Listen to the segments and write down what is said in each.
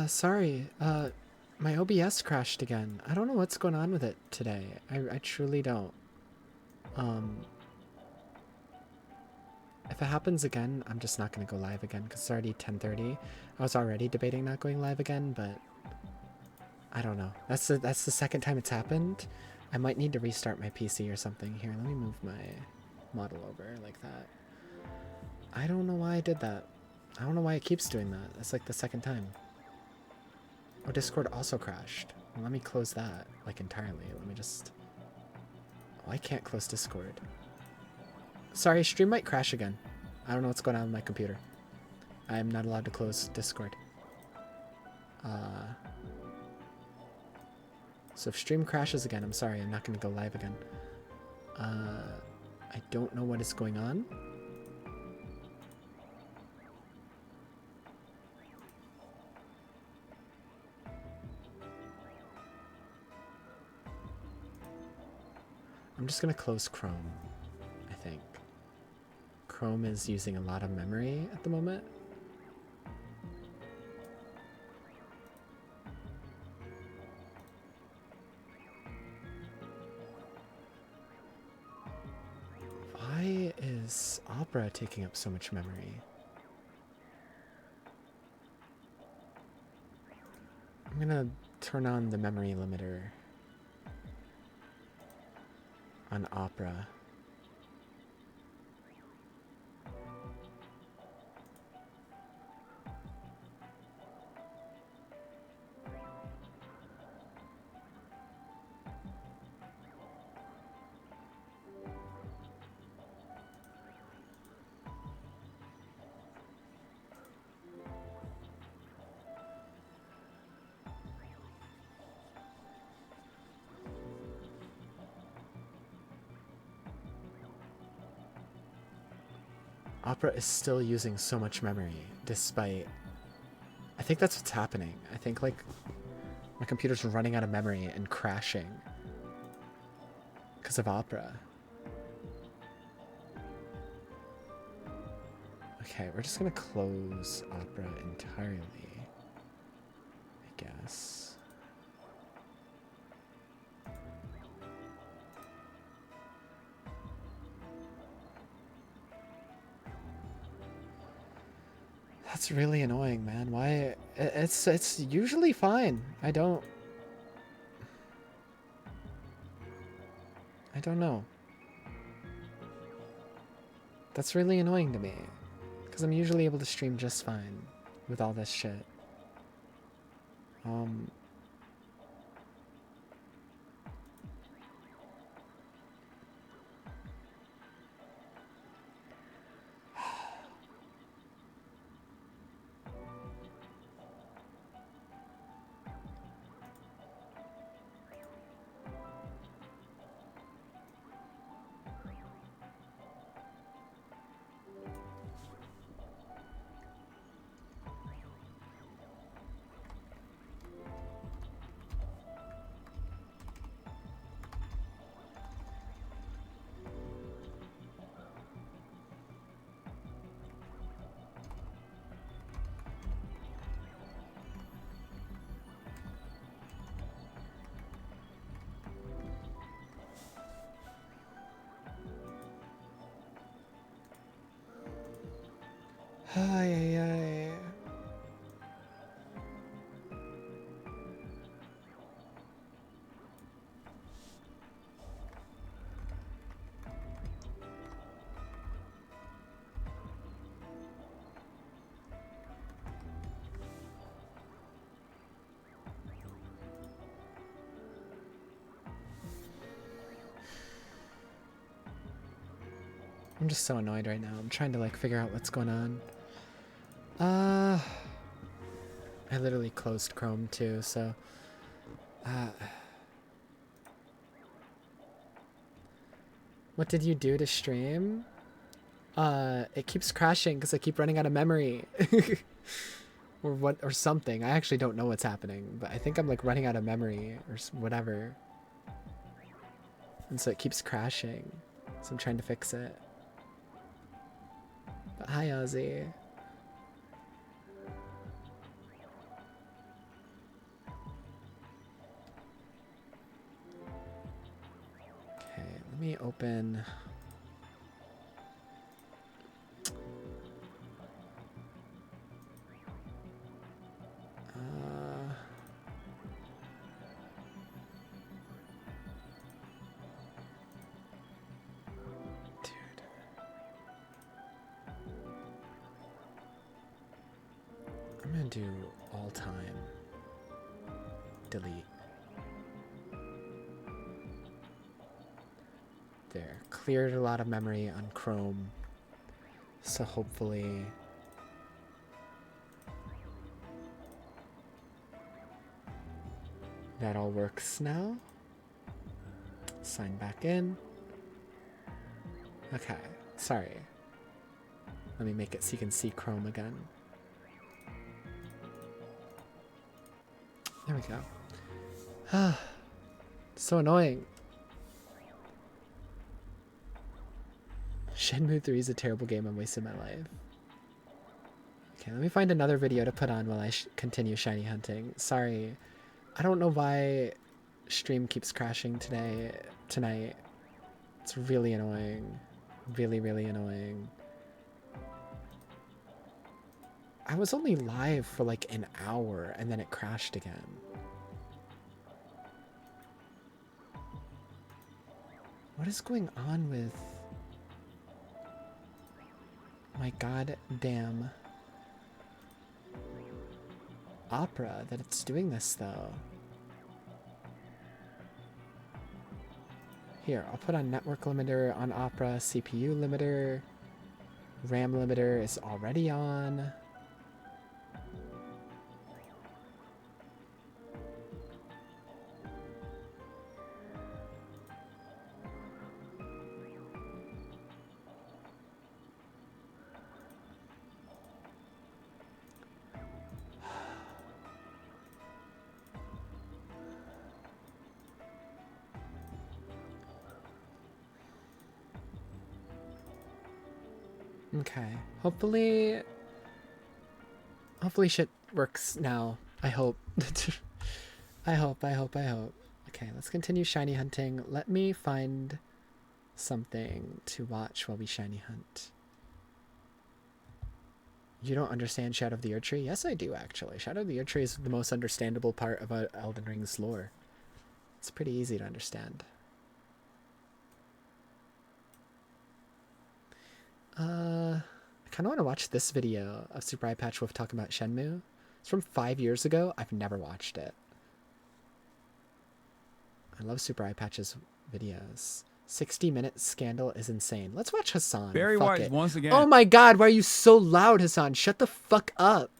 Sorry. My OBS crashed again. I don't know what's going on with it today. I truly don't. Um, if it happens again, I'm just not gonna go live again because it's already 10:30. I was already debating not going live again, but I don't know. That's the second time it's happened. I might need to restart my PC or something. Here, let me move my model over like that. I don't know why I did that. I don't know why it keeps doing that. It's like the second time. Oh, Discord also crashed. Well, let me close that, like, entirely. Let me just... Oh, I can't close Discord. Sorry, stream might crash again. I don't know what's going on with my computer. I'm not allowed to close Discord. So if stream crashes again, I'm sorry, I'm not going to go live again. I don't know what is going on. I'm just going to close Chrome, I think. Chrome is using a lot of memory at the moment. Why is Opera taking up so much memory? I'm gonna turn on the memory limiter on Opera. Opera is still using so much memory, despite... I think that's what's happening. I think, like, my computer's running out of memory and crashing because of Opera. Okay, we're just gonna close Opera entirely, I guess. That's really annoying, man. Why? It's usually fine. I don't know. That's really annoying to me. Because I'm usually able to stream just fine with all this shit. Ay, ay, ay. I'm just so annoyed right now. I'm trying to, like, figure out what's going on. I literally closed Chrome too, so... What did you do to stream? It keeps crashing because I keep running out of memory. or something. I actually don't know what's happening, but I think I'm, like, running out of memory or whatever. And so it keeps crashing. So I'm trying to fix it. But hi, Ozzy. Let me open. Dude. I'm gonna do all time. Delete. There. Cleared a lot of memory on Chrome. So hopefully that all works now. Sign back in. Okay. Sorry. Let me make it so you can see Chrome again. There we go. So annoying. Shenmue 3 is a terrible game. I'm wasting my life. Okay, let me find another video to put on while I continue shiny hunting. Sorry. I don't know why stream keeps crashing tonight. It's really annoying. Really, really annoying. I was only live for like an hour and then it crashed again. What is going on with my goddamn Opera that it's doing this though? Here, I'll put on network limiter on Opera, CPU limiter, RAM limiter is already on. Okay, hopefully shit works now. I hope. I hope. Okay, let's continue shiny hunting. Let me find something to watch while we shiny hunt. You don't understand Shadow of the Erdtree? Yes, I do, actually. Shadow of the Erdtree is the most understandable part of Elden Ring's lore. It's pretty easy to understand. I kind of want to watch this video of Super Eye Patch Wolf talking about Shenmue. It's from 5 years ago. I've never watched it. I love Super Eye Patch's videos. 60-minute scandal is insane. Let's watch Hassan. Barry White once again. Oh my god, why are you so loud, Hassan? Shut the fuck up.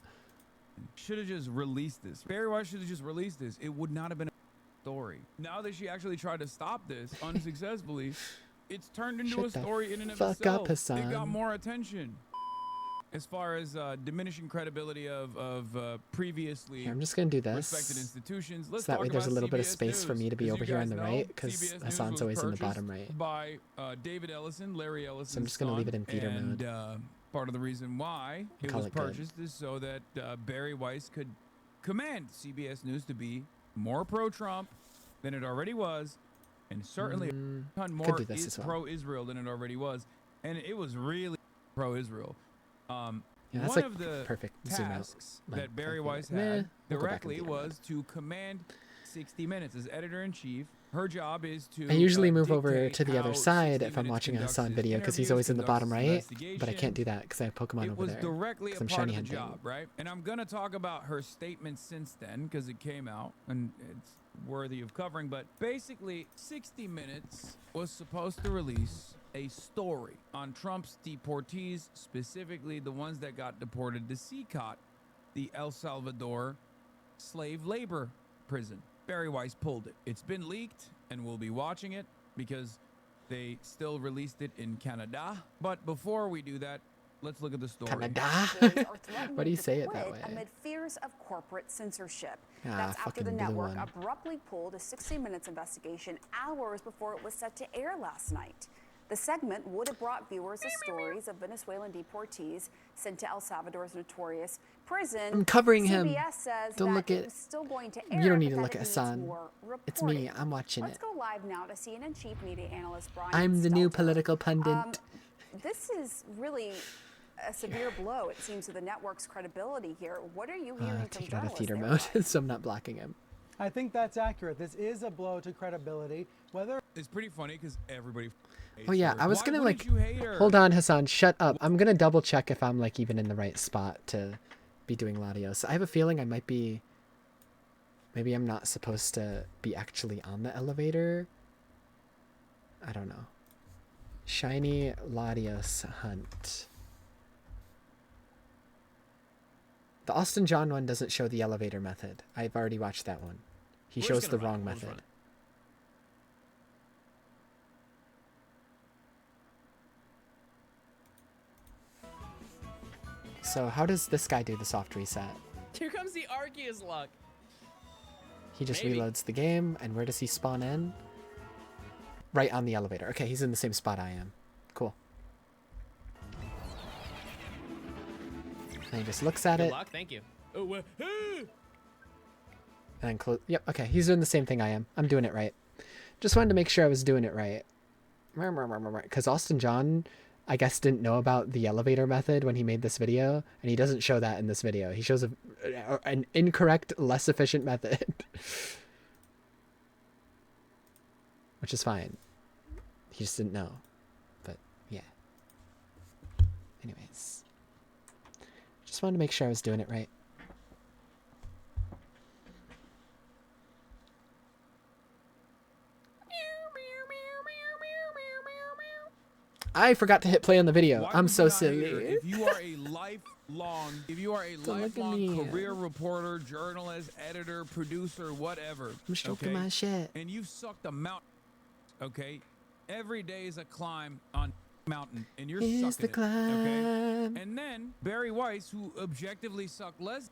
Should have just released this. Barry White should have just released this. It would not have been a story. Now that she actually tried to stop this unsuccessfully, it's turned into a story in and of itself. Fuck up, Hassan. It got more attention. As far as diminishing credibility of previously here, I'm just going to do this. Respected institutions. So that way there's a little bit of space for me to be over here on the right, because Hassan's always in the bottom right. By David Ellison, Larry Ellison. So I'm just going to leave it in theater mode. Part of the reason why it was purchased is so that Barry Weiss could command CBS News to be more pro-Trump than it already was, and certainly a ton more pro-Israel than it already was. And it was really pro-Israel. Yeah, that's one like of the perfect tasks that Barry Weiss had directly was to command 60 Minutes as editor-in-chief. Her job is to I usually move over to the other side if I'm watching a Hassan video because he's always in the bottom right, but I can't do that because I have Pokemon over there. It was directly a I'm part of the hunting. job, right? And I'm going to talk about her statement since then because it came out and it's worthy of covering. But basically, 60 Minutes was supposed to release a story on Trump's deportees, specifically the ones that got deported to CCOT, the El Salvador slave labor prison. Barry Weiss pulled it. It's been leaked, and we'll be watching it because they still released it in Canada. But before we do that, let's look at the story. Canada? Why do you say it that way? Amid fears of corporate censorship. Ah, that's after the network one. abruptly pulled a 60 Minutes investigation hours before it was set to air last night. The segment would have brought viewers the stories of Venezuelan deportees sent to El Salvador's notorious prison. I'm covering him. CBS says Don't that look it at. was still going to air. You don't need but to that look it at needs Hassan. more It's me. reporting. I'm watching Let's it. go live now to CNN chief media analyst Brian. I'm the new Stelter. political pundit. This is really a severe blow, it seems, to the network's credibility here. What are you hearing from Take it out of journalists theater there, mode, Brian? so I'm not blocking him. I think that's accurate. This is a blow to credibility. Whether It's pretty funny because everybody. Oh yeah, hates her. I was Why gonna wouldn't like. you hate her? Hold on, Hassan. Shut up. I'm gonna double check if I'm like even in the right spot to be doing Latios. I have a feeling I might be. Maybe I'm not supposed to be actually on the elevator. I don't know. Shiny Latios hunt. The Austin John one doesn't show the elevator method. I've already watched that one. He We're just shows the gonna run wrong it. We'll just method. So how does this guy do the soft reset? Here comes the Arceus luck. He just Maybe. reloads the game, and where does he spawn in? Right on the elevator. Okay, he's in the same spot I am. Cool. And he just looks at Good it, luck. Thank you. Oh, and then close. Yep, okay, he's doing the same thing I am. I'm doing it right. Just wanted to make sure I was doing it right. Because Austin John, I guess, didn't know about the elevator method when he made this video, and he doesn't show that in this video. He shows an incorrect, less efficient method. Which is fine. He just didn't know. But, yeah. Anyways. Just wanted to make sure I was doing it right. I forgot to hit play on the video. Why I'm would so you not hate her? silly. If you are a Don't look at me. lifelong career reporter, journalist, editor, producer, whatever, I'm stroking okay, my shit. and you've sucked a mountain, okay, every day is a climb on mountain, and you're Here's sucking the it, okay. climb. And then Barry Weiss, who objectively sucked less,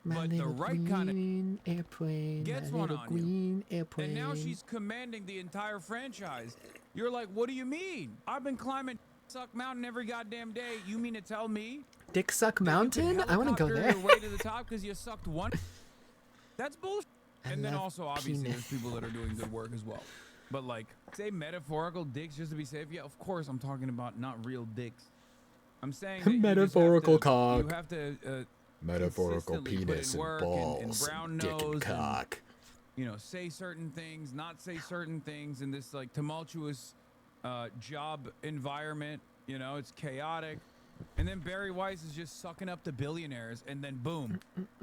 My but the little right kind of, green airplane. gets my one little on you. green airplane. and now she's commanding the entire franchise. You're like, what do you mean? I've been climbing Suck Mountain every goddamn day. You mean to tell me Dick Suck that you Mountain? can I want to go helicopter there. your way to the top because you sucked one? That's bullshit. I And then love also, obviously, penis. there's people that are doing good work as well. But like, say metaphorical dicks just to be safe. Yeah, of course, I'm talking about not real dicks. I'm saying that you just have Metaphorical to- cock. You have to Metaphorical consistently put in penis and work balls, brown dick nose and cock. you know, say certain things, not say certain things in this like tumultuous job environment. You know, it's chaotic. And then Barry Weiss is just sucking up to billionaires, and then boom,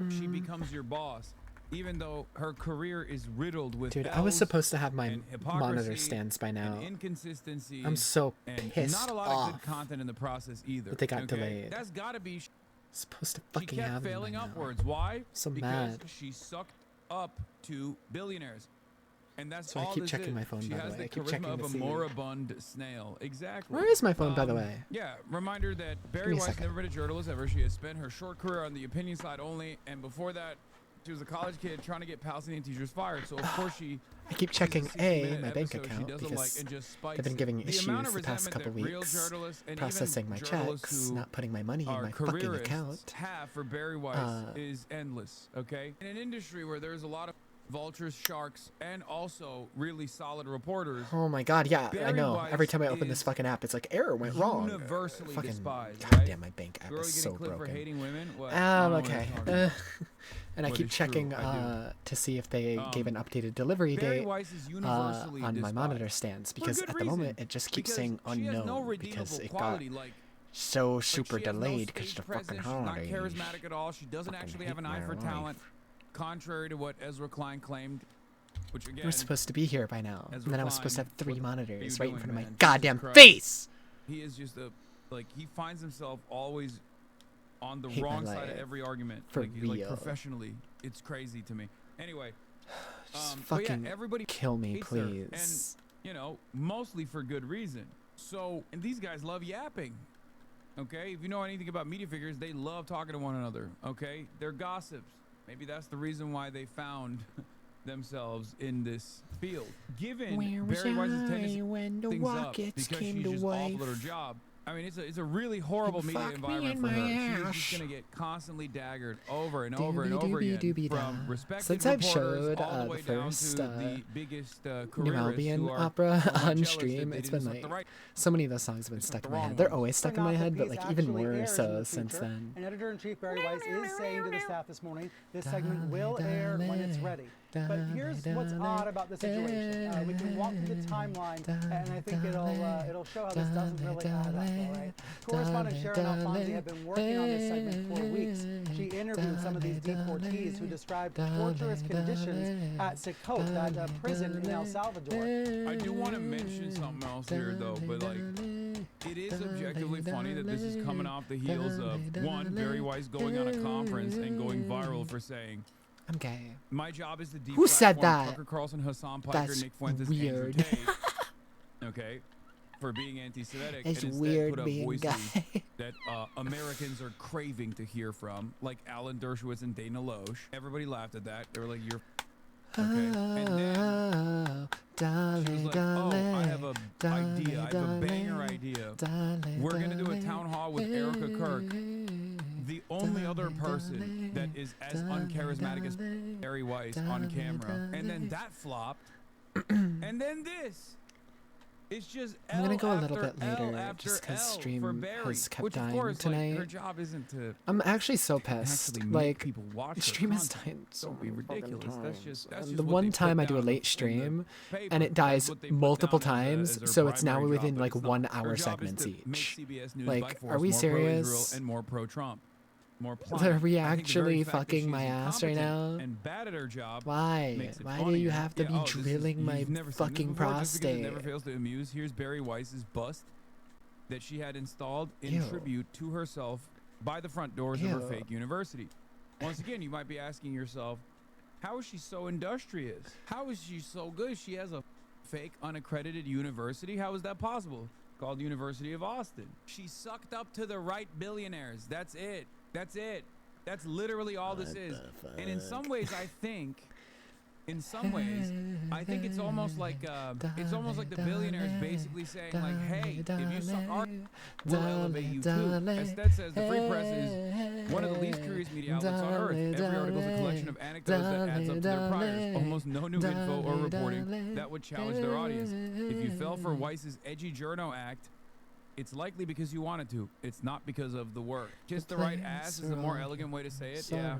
she becomes your boss, even though her career is riddled with Dude, I was L's supposed to have my and monitor hypocrisy stands by now. and inconsistency. I'm so and pissed not a lot off of good content in the process either. that they got okay? delayed. That's got to be. Supposed to She fucking kept have them by failing now. upwards. Why? So because mad. she sucked up to billionaires. And that's So I all keep this checking is. my phone, She by the has way. the I keep charisma checking of to a see. moribund snail. Exactly. Where is my phone, by the way? Yeah, reminder that Barry me a Weiss second. never been a journalist ever. She has spent her short career on the opinion side only, and before that, she was a college kid trying to get Palestinian teachers fired. So of course she. I keep sees checking 60-minute my bank episode account she doesn't because like and just spikes they've been it. giving The issues amount of the past resentment couple that real weeks journalists and processing even my journalists checks, who not putting my money in our my fucking careerists account. have for Barry Weiss is endless. Okay, in an industry where there's a lot of vultures, sharks, and also really solid reporters. Oh my god, yeah, I Barry know. Every Weiss time I open this is fucking app, it's like error went wrong. universally Fucking despised, goddamn, right? my bank app Girl, is you so getting clipped for broken. hating women? What? I don't know what Okay. you're talking about. And I But keep it's true, checking I to see if they gave an updated delivery Barry date Weiss is universally on my despised. monitor stands For because good at the moment reason, it just keeps because saying she has no unknown redeemable because it got quality, like so like, super she has no delayed because stage the fucking presence, she's not holidays. charismatic at all. She doesn't Fucking actually have an hate eye my for life. talent, contrary to what Ezra Klein claimed. Which again, We're supposed to be here by now. Ezra And then I was supposed to Klein, have 3 what are monitors you right in doing, front of my man? Jesus goddamn Christ. face! he is just a like he finds himself always on the Hate my wrong side of life. every argument. For like real. professionally, it's crazy to me. Anyway, Just but yeah, fucking everybody kill me, hates her, please. and you know, mostly for good reason. So, and these guys love yapping. Okay, if you know anything about media figures, they love talking to one another. Okay, they're gossips. Maybe that's the reason why they found themselves in this field. Given Where was Barry Wise's I tendency when the things up Rockets because came she to just wife? awful at her job. I mean, it's a really horrible And media fuck me environment in for my her. She's ass. just gonna get constantly daggered over and over and Doobie over doobie again doobie from da. respected Since I've reporters showed all the the way down first to the biggest New careerists Albion who are opera somewhat on jealous stream, that they it's didn't been select the like right. so many of those songs have been Just stuck the in my wrong head. They're ones. always stuck in Not my the head, but piece like even actually more airs in so the since future, then. And editor-in-chief Barry Weiss is saying to the staff this morning, this segment will air when it's ready. But here's what's odd about the situation. We can walk through the timeline, and I think it'll show how this doesn't really add up, all right? Correspondent Sharon Alfonsi had been working on this segment for weeks. She interviewed some of these deportees who described torturous conditions at Secot, that prison in El Salvador. I do want to mention something else here, though, but like, it is objectively funny that this is coming off the heels of one, Barry Weiss going on a conference and going viral for saying, I'm gay. "My job is to Who said deplatform that? Tucker Carlson, Hassan Piker, That's Nick Fuentes, weird. Andrew Tate." Okay, for being anti-Semitic, It's and instead weird put up being voices gay. that Americans are craving to hear from, like Alan Dershowitz and Dana Loesch. Everybody laughed at that. They were like, "You're." Okay. And then Oh, darling, she was like, darling, "Oh, I have a idea. I have a banger darling, idea. darling, We're gonna do a darling, town hall with Erica Kirk, the only other person that is as uncharismatic as Barry Weiss on camera." And then that flopped. And then this. It's just I'm gonna go a little L bit after later, L just 'cause after L stream for Barry, has kept which, of dying course, tonight. Like, her job isn't to I'm actually so pissed. actually make Like, people watch her stream has content. died so Don't be many fucking ridiculous. That's times. just And what the they one put time I do a down late in the stream, paper. and it That's dies what they put multiple down as times, their so it's now primary within job, like but it's 1 not. hour Her job segments is to make each. CBS News Like, by force are we more serious? pro-Israel and more pro-Trump. More Are pliant. we I think the very actually fact that fucking she's my ass right incompetent now? and bad at her job Why? makes it Why do you funnier. have to Yeah, be this is- drilling my you've never seen this fucking before, just because it prostate? never fails to amuse. Here's Barry Weiss's bust that she had installed in Ew. tribute to herself by the front doors of her Ew. fake university. Once again, you might be asking yourself, how is she so industrious? How is she so good? She has a fake unaccredited university. How is that possible? Called University of Austin. She sucked up to the right billionaires. That's it. That's it. That's literally all this is. And in some ways, I think it's almost like the billionaires basically saying like, "Hey, if you suck our, we'll elevate you too." Instead says the Free Press is one of the least curious media outlets on earth. Every article is a collection of anecdotes that adds up to their priors. Almost no new info or reporting that would challenge their audience. If you fell for Weiss's edgy journo act, it's likely because you wanted to. It's not because of the work. Just the right ass is a more elegant way to say it. Yeah.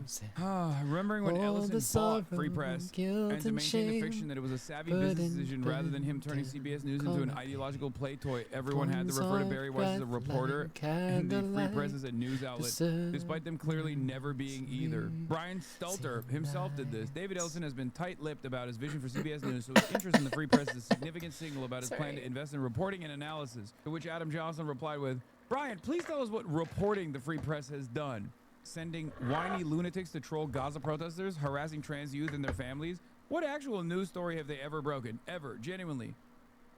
Remembering when Ellison bought Free Press and to maintain the fiction that it was a savvy business decision rather than him turning CBS News into an ideological play toy, everyone had to refer to Barry Weiss as a reporter and the Free Press as a news outlet, despite them clearly never being either. Brian Stelter himself did this. David Ellison has been tight-lipped about his vision for CBS News, so his interest in the Free Press is a significant signal about his plan to invest in reporting and analysis, to which Adam Johnson replied with, "Brian, please tell us what reporting the Free Press has done. Sending whiny lunatics to troll Gaza protesters, harassing trans youth and their families? What actual news story have they ever broken? Ever? Genuinely.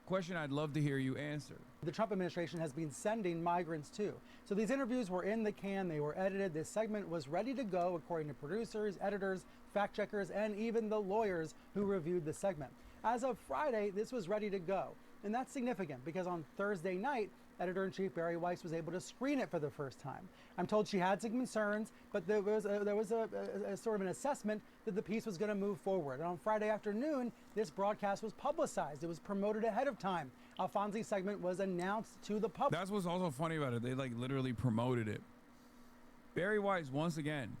Question I'd love to hear you answer." The Trump administration has been sending migrants too. So these interviews were in the can, they were edited, this segment was ready to go according to producers, editors, fact checkers, and even the lawyers who reviewed the segment. As of Friday, this was ready to go. And that's significant because on Thursday night, Editor-in-Chief Barry Weiss was able to screen it for the first time. I'm told she had some concerns, but there was a sort of an assessment that the piece was going to move forward. And on Friday afternoon, this broadcast was publicized. It was promoted ahead of time. Alfonsi's segment was announced to the public. That's what's also funny about it. They like literally promoted it. Barry Weiss, once again,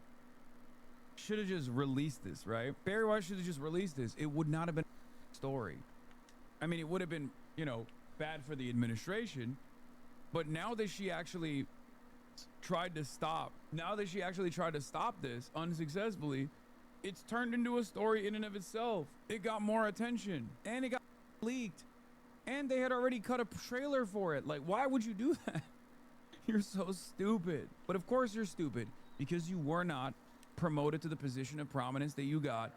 should have just released this, right? Barry Weiss should have just released this. It would not have been a story. I mean, it would have been, bad for the administration. But now that she actually tried to stop this unsuccessfully, it's turned into a story in and of itself. It got more attention and it got leaked and they had already cut a trailer for it. Like, why would you do that? You're so stupid. But of course you're stupid because you were not promoted to the position of prominence that you got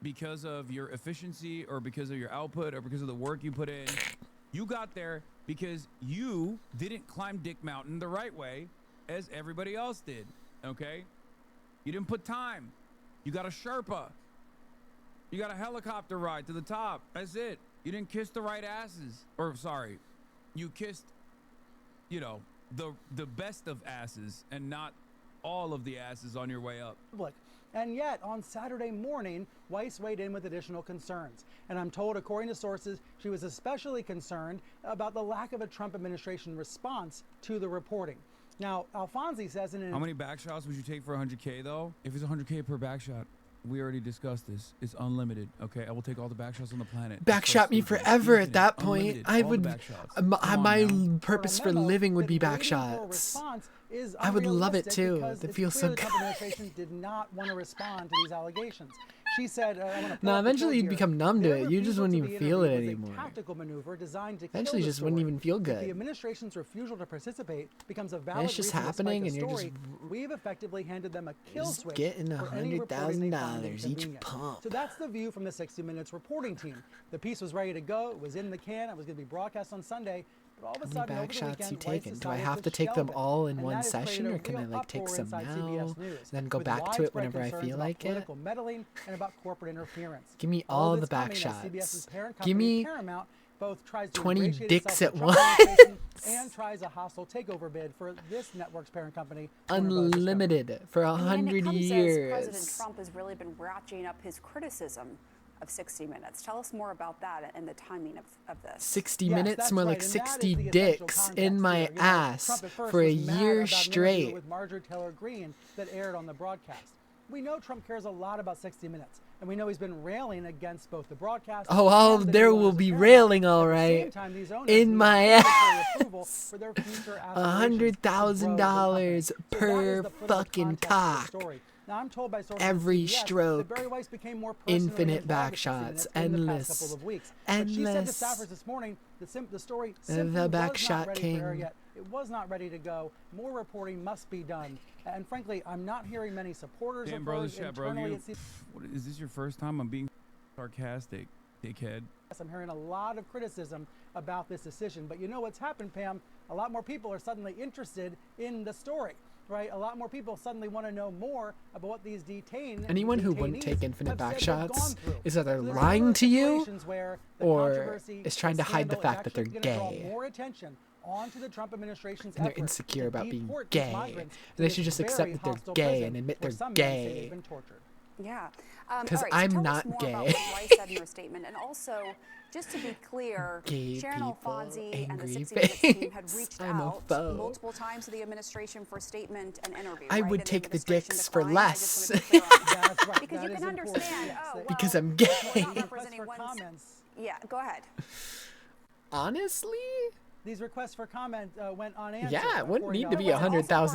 because of your efficiency or because of your output or because of the work you put in. You got there because you didn't climb Dick Mountain the right way as everybody else did, okay? You didn't put time. You got a Sherpa. You got a helicopter ride to the top. That's it. You didn't kiss the right asses. Or, sorry, you kissed, you know, the best of asses and not all of the asses on your way up. And yet, on Saturday morning, Weiss weighed in with additional concerns. And I'm told, according to sources, she was especially concerned about the lack of a Trump administration response to the reporting. Now, Alfonsi says in an... How many back shots would you take for 100K, though? If it's 100K per back shot, we already discussed this. It's unlimited, okay? I will take all the back shots on the planet. Backshot me forever at that point. Unlimited, I all would. the back shots. My purpose for living would be back shots. I would love it too. It feels so good. The Trump administration did not want to respond to these allegations. She said, No, eventually you'd become numb to it. You just wouldn't even feel it anymore. Tactical maneuver designed to Eventually you just wouldn't even feel If the good. administration's refusal to participate becomes a valid it's just reason to spike happening a and you're story, just- we've effectively handed them a kill Just switch getting for any reporting they find $100,000 each inconvenient. pump. So that's the view from the 60 Minutes reporting team. The piece was ready to go. It was in the can. It was going to be broadcast on Sunday. But all of a How sudden, many over back the shots you weekend, Weiss taking? Do I decided have to take them shelve it. all in And one that has session, created or a can I real like take uproar some inside now, CBS News, then go with back to it widespread whenever I concerns feel about like it? political meddling and about corporate interference. Give me All all this the back coming as CBS's shots. parent Give company, me Paramount, both tries to 20 ingratiate dicks itself at with Trump once. administration and tries a hostile takeover bid for this network's parent company, Warner Bros. Discovery. Unlimited for And when it 100 comes as years. President Trump has really been ratcheting up his criticism of 60 Minutes. Tell us more about that and the timing of this. 60 Yes, minutes, that's more right, like and that 60 is the essential dicks context in my here. You know, ass Trump at first for a was mad year about an interview straight. with Marjorie Taylor Greene that aired on the broadcast. We know Trump cares a lot about 60 Minutes, and we know he's been railing against both the broadcast. Oh, and the there new will owners of be Paramount. railing, At all the right. same time, these owners In need my regulatory approval for their future aspirations to grow the company. $100,000 So that per is the political fucking context of the cock. story. Now, I'm told by sources at Every CBS stroke. that Barry Weiss became more personally Infinite involved back with 60 Minutes shots. in the past Endless. couple of weeks. But she said to Endless. staffers this morning the story simply The back was shot not ready king. for air yet. It was not ready to go. More reporting must be done. And frankly, I'm not hearing many supporters Damn, of brother, hers chat, bro. internally You, at CBS. is this your first time I'm being sarcastic, dickhead? I'm hearing a lot of criticism about this decision. But you know what's happened, Pam? A lot more people are suddenly interested in the story. Right, a lot more people suddenly want to know more about what these Anyone who wouldn't detainees take infinite have back said they've shots gone through. is either So there's lying numerous to you situations where the or controversy, is trying the to hide the scandal is fact that they're actually gonna draw gay. more attention onto the Trump administration's And they're efforts insecure to about being deport these gay. migrants to They this should just very accept that they're hostile gay prison and admit where they're some men say gay. they've been tortured. Yeah. 'Cause all right, so I'm tell not us more gay. about what Weiss said in your statement. And also, just to be clear, Gay Sharon people, Alfonsi and the angry 60 Minutes team had face. reached I'm a out foe. multiple times to the administration for statement and interview. I right? would And take the administration dicks for declined. I just less. wanna be clear on that. That's right. Because that you is can important. understand, Yes, oh, that- Because well, I'm we're gay. not Requests representing for one. comments. Yeah, go ahead. Honestly? These requests for comment went unanswered. Yeah, it wouldn't according need to to be was also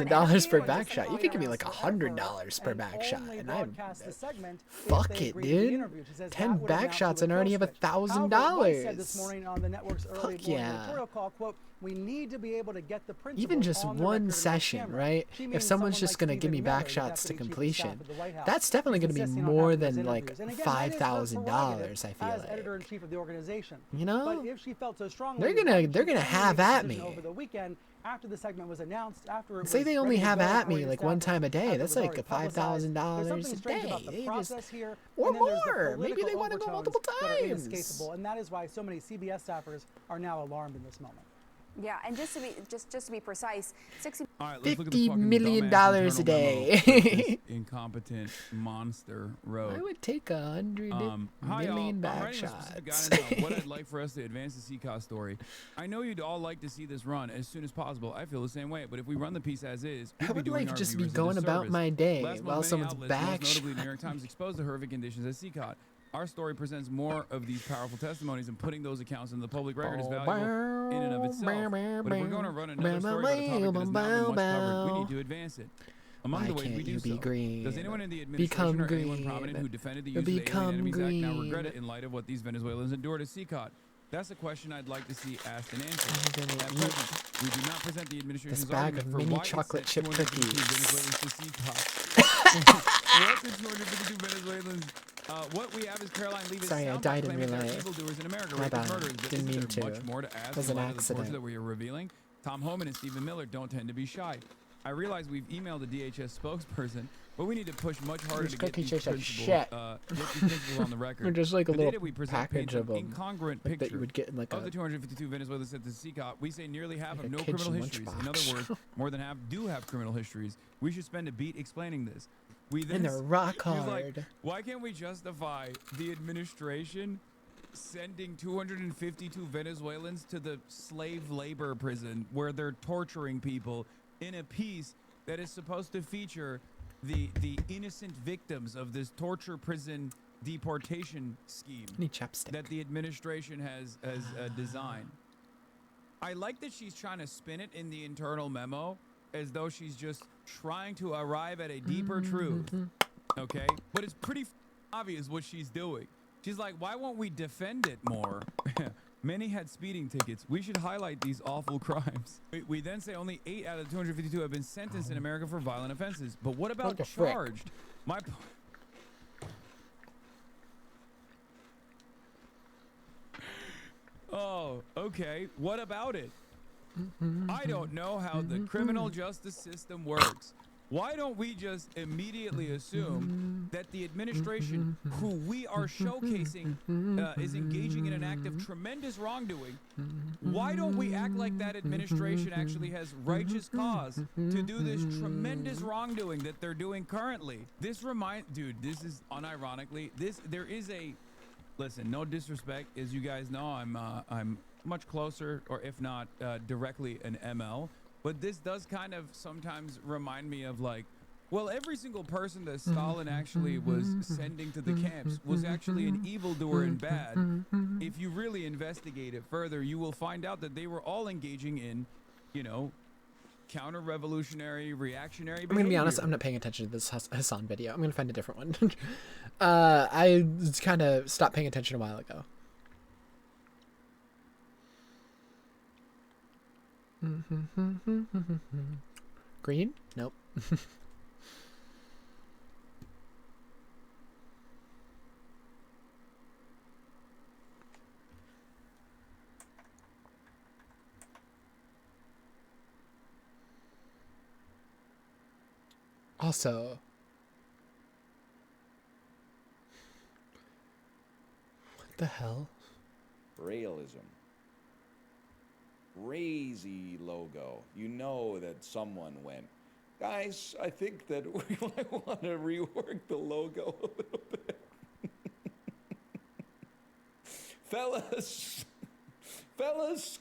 $100,000 per for an back interview, shot. You just could give me an like hour $100 per and back shot, only and I'm broadcast the segment if fuck they it, agreed to be dude. interviewed. She says 10 that would back amount to shots a and I already kill have switch. However, $1,000. Weiss said this morning on the network's early Fuck morning yeah. editorial call, quote, "We need to be able to get the principles Even just on the one record and on session, camera." right? She If means someone's someone just like going to give Stephen me back Miller, the shots to deputy chief of completion, staff at the White House, that's definitely who's going to be insisting on more having those than like interviews. And again, that is her $5,000, prerogative I feel as like. editor-in-chief of the organization. You know? But if she felt so strongly, They're gonna- why did they're she gonna finally have make a at decision me. over the weekend after the segment was announced, after it Say was they ready only to have go, at according me to like one staffers, time a day. after it That's was like already publicized. $5,000 There's something a strange day. about the They process just here, or and then there's the more. Maybe they political want to go overtones multiple that are times. inescapable, and that is why so many CBS staffers are now alarmed in this moment. Yeah, and just to be precise, 60 All right, let's look at $50 the fucking million dumbass a internal memo day. that this incompetent monster wrote. I would take 100 Hi, y'all. million I'm back writing shots. a specific guidance on what I'd like for us to advance the CCOS story. I know you'd all like to see this run as soon as possible. I feel the same way. But if we run the piece as is, I we'd be would doing like our just be viewers a going about disservice. my day Last month, while many someone's outlets, back most notably shot. New York Times, exposed the horrific conditions at CCOT. Our story presents more of these powerful testimonies, and putting those accounts into the public record is valuable in and of itself. But if we're going to run another story about a topic that has now been much covered, we need to advance it. Among Why the ways we can't do you be so, green? does anyone in the Become administration or anyone prominent green. who defended the use of the Alien Become Enemies Act now green. regret it in light of what these Venezuelans endured at CCOT? That's a question I'd like to see asked and answered. I'm gonna At eat present, we do not present the administration's bag argument of for mini why it chocolate sent chip 252 cookies. Venezuelans to CCOT. What did 252 Venezuelans? What we have is Caroline Leavitt's Sorry, I soundbite died in claiming real there are life. evildoers in America, My rape and bad. murders. But Didn't isn't mean there to. much more to ask It was in an light of the torture accident. that we are revealing? Tom Homan and Stephen Miller don't tend to be shy. I realize we've emailed the DHS spokesperson but we need to push much harder These to get cookies these taste like principles, shit. get these principles on the record. They're just like a The little data we present package paints of an them, incongruent like that picture you would get in like of a the 252 Venezuelans sent to CCOP. We say nearly half like have a no kid's criminal histories. In other lunchbox. words, more than half do have criminal histories. We should spend a beat explaining this. We then and they're rock he was like, hard. why can't we justify the administration sending 252 Venezuelans to the slave labor prison where they're torturing people in a piece that is supposed to feature the innocent victims of this torture prison deportation scheme I need chapstick. that the administration has designed. I like that she's trying to spin it in the internal memo as though she's just trying to arrive at a deeper truth. Okay? But it's pretty obvious what she's doing. She's like, why won't we defend it more? Many had speeding tickets. We should highlight these awful crimes. We then say only 8 out of 252 have been sentenced in America for violent offenses. But what about What the frick? charged? My Oh, okay. What about it? I don't know how the criminal justice system works. Why don't we just immediately assume that the administration, who we are showcasing, is engaging in an act of tremendous wrongdoing? Why don't we act like that administration actually has righteous cause to do this tremendous wrongdoing that they're doing currently? Dude, this is unironically, there is a, listen, no disrespect, as you guys know, I'm much closer, or if not directly an ML. But this does kind of sometimes remind me of like, well, every single person that Stalin actually was sending to the camps was actually an evildoer and bad. If you really investigate it further, you will find out that they were all engaging in, you know, counter-revolutionary, reactionary behavior. I'm gonna be honest, I'm not paying attention to this Hassan video. I'm gonna find a different one. I kind of stopped paying attention a while ago. Green? Nope. Also, what the hell? Realism. Crazy logo. You know that someone went, guys, I think that we might want to rework the logo a little bit. Fellas,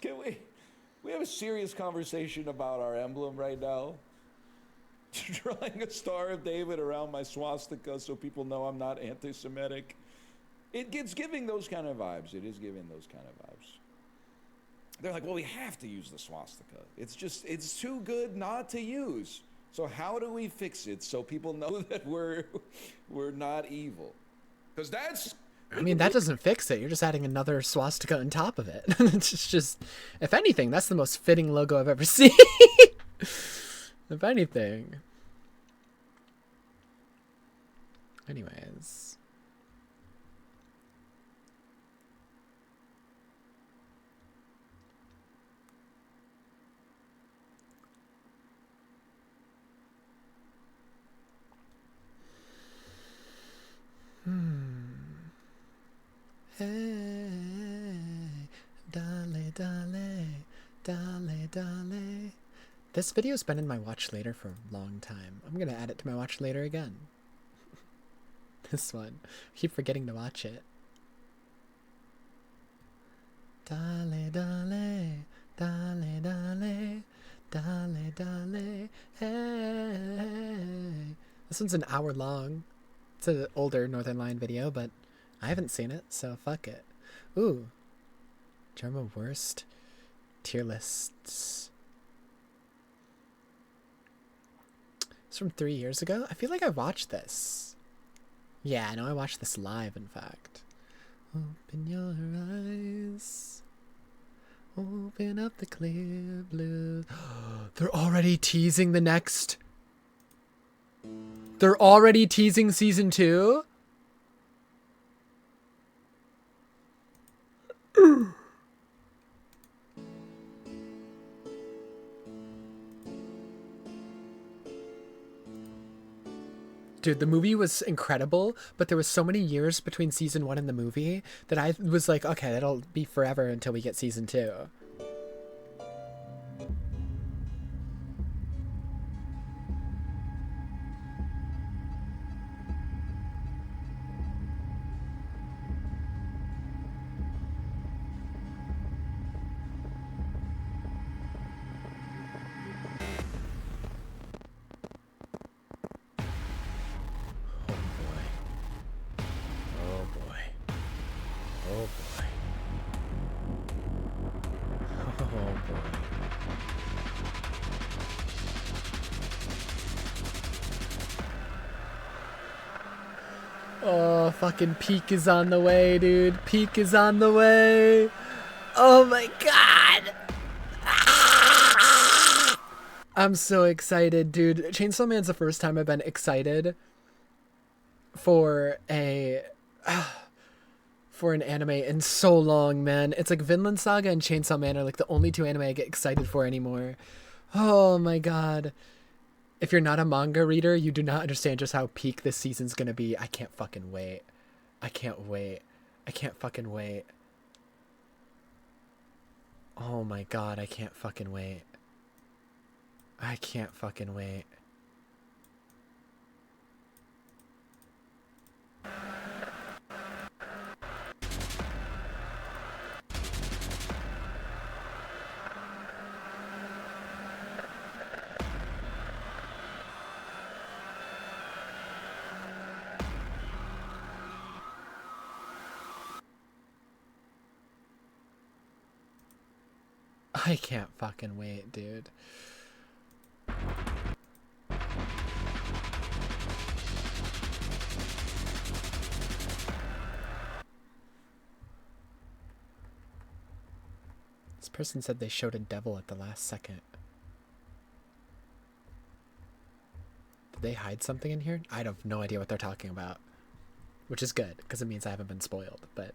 can we have a serious conversation about our emblem right now? Drawing a Star of David around my swastika so people know I'm not anti-Semitic. It's giving those kind of vibes. It is giving those kind of vibes. They're like, well, we have to use the swastika. It's too good not to use. So how do we fix it so people know that we're not evil? Because that's... I mean, that doesn't fix it. You're just adding another swastika on top of it. It's just, if anything, that's the most fitting logo I've ever seen. If anything. Anyways. Hey, dale, dale, dale, dale. This video's been in my watch later for a long time. I'm gonna add it to my watch later again. This one. I keep forgetting to watch it. Dale, dale, dale, dale, dale, dale, hey. This one's an hour long. It's an older Northern Lion video, but I haven't seen it, so fuck it. Ooh. German worst tier lists. It's from 3 years ago? I feel like I watched this. Yeah, I know I watched this live, in fact. Open your eyes. Open up the clear blue. They're already teasing the next. They're already teasing season 2? Dude, the movie was incredible, but there was so many years between season 1 and the movie that I was like, okay, that'll be forever until we get season 2. Oh boy. Oh boy. Oh boy. Oh, fucking Peak is on the way, dude. Peak is on the way. Oh my god. I'm so excited, dude. Chainsaw Man's the first time I've been excited for an anime in so long, man. It's like Vinland Saga and Chainsaw Man are like the only two anime I get excited for anymore. Oh my god. If you're not a manga reader, you do not understand just how peak this season's gonna be. I can't fucking wait. I can't wait. I can't fucking wait. Oh my god, I can't fucking wait. I can't fucking wait. I can't fucking wait, dude. This person said they showed a devil at the last second. Did they hide something in here? I have no idea what they're talking about. Which is good, because it means I haven't been spoiled, but...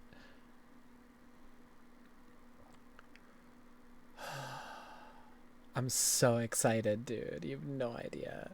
I'm so excited, dude. You have no idea.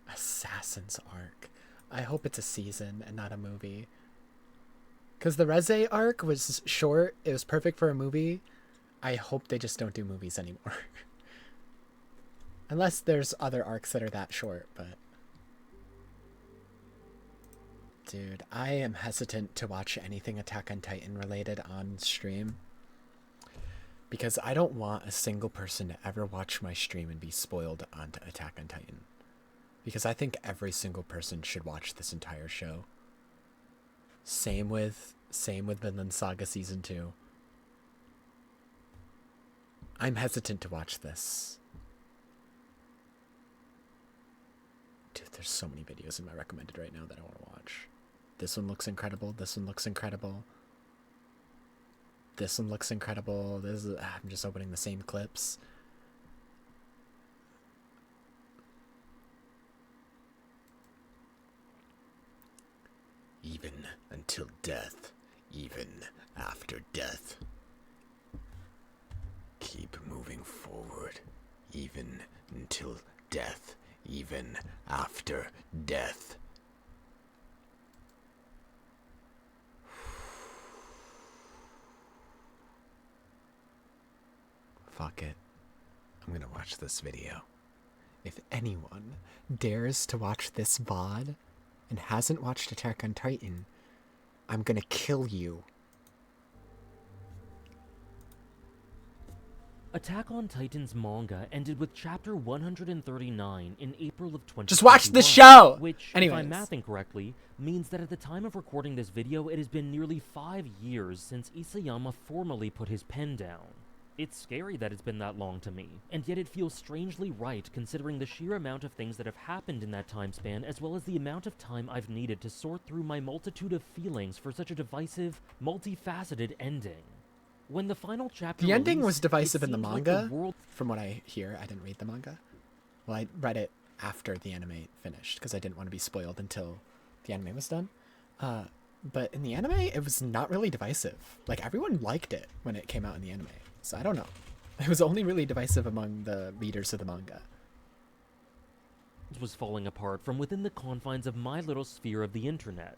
Assassin's Arc. I hope it's a season and not a movie. Because the Reze arc was short. It was perfect for a movie. I hope they just don't do movies anymore. Unless there's other arcs that are that short, but... Dude, I am hesitant to watch anything Attack on Titan related on stream. Because I don't want a single person to ever watch my stream and be spoiled on Attack on Titan. Because I think every single person should watch this entire show. Same with Vinland Saga Season 2. I'm hesitant to watch this. Dude, there's so many videos in my recommended right now that I want to watch. This one looks incredible. This one looks incredible. This one looks incredible. I'm just opening the same clips. Even until death, even after death. Keep moving forward, even until death, even after death. Fuck it. I'm gonna watch this video. If anyone dares to watch this VOD and hasn't watched Attack on Titan, I'm gonna kill you. Attack on Titan's manga ended with chapter 139 in April of 2021. Just watch the show! Which, Anyways. if I'm mathing correctly, means that at the time of recording this video, it has been nearly 5 years since Isayama formally put his pen down. It's scary that it's been that long to me, and yet it feels strangely right considering the sheer amount of things that have happened in that time span, as well as the amount of time I've needed to sort through my multitude of feelings for such a divisive, multifaceted ending. When the final chapter The ending was released, divisive it in the seemed like manga. world From what I hear, I didn't read the manga. Well, I read it after the anime finished because I didn't want to be spoiled until the anime was done. But in the anime, it was not really divisive. Like, everyone liked it when it came out in the anime. So I don't know. It was only really divisive among the readers of the manga. was falling apart from within the confines of my little sphere of the internet.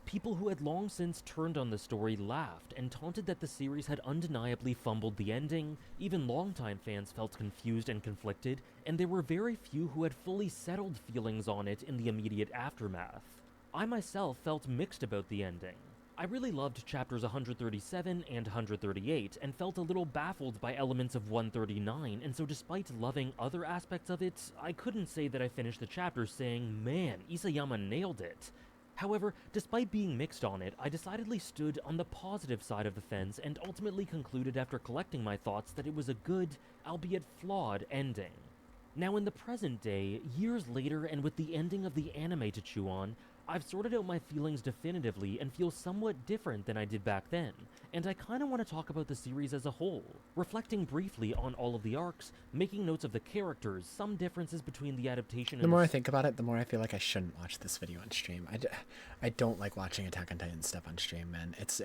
People who had long since turned on the story laughed and taunted that the series had undeniably fumbled the ending. Even longtime fans felt confused and conflicted, and there were very few who had fully settled feelings on it in the immediate aftermath. I myself felt mixed about the ending. I really loved chapters 137 and 138 and felt a little baffled by elements of 139, and so despite loving other aspects of it, I couldn't say that I finished the chapter saying, man, Isayama nailed it. However, despite being mixed on it, I decidedly stood on the positive side of the fence and ultimately concluded after collecting my thoughts that it was a good, albeit flawed, ending. Now in the present day, years later and with the ending of the anime to chew on, I've sorted out my feelings definitively and feel somewhat different than I did back then, and I kinda want to talk about the series as a whole, reflecting briefly on all of the arcs, making notes of the characters, some differences between the adaptation The and more I think about it, the more I feel like I shouldn't watch this video on stream. I don't like watching Attack on Titan stuff on stream, man. It's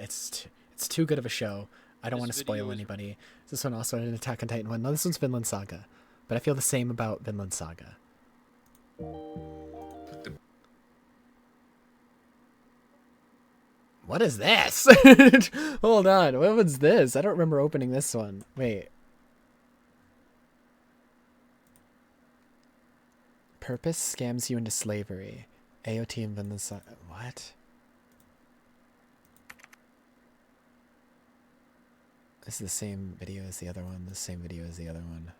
too good of a show. I don't This want to video spoil is- anybody. Is this one also an Attack on Titan one? No, this one's Vinland Saga. But I feel the same about Vinland Saga. What is this? Hold on, what was this? I don't remember opening this one. Wait. Purpose scams you into slavery. AOT and Vinland Saga. What? This is the same video as the other one. The same video as the other one.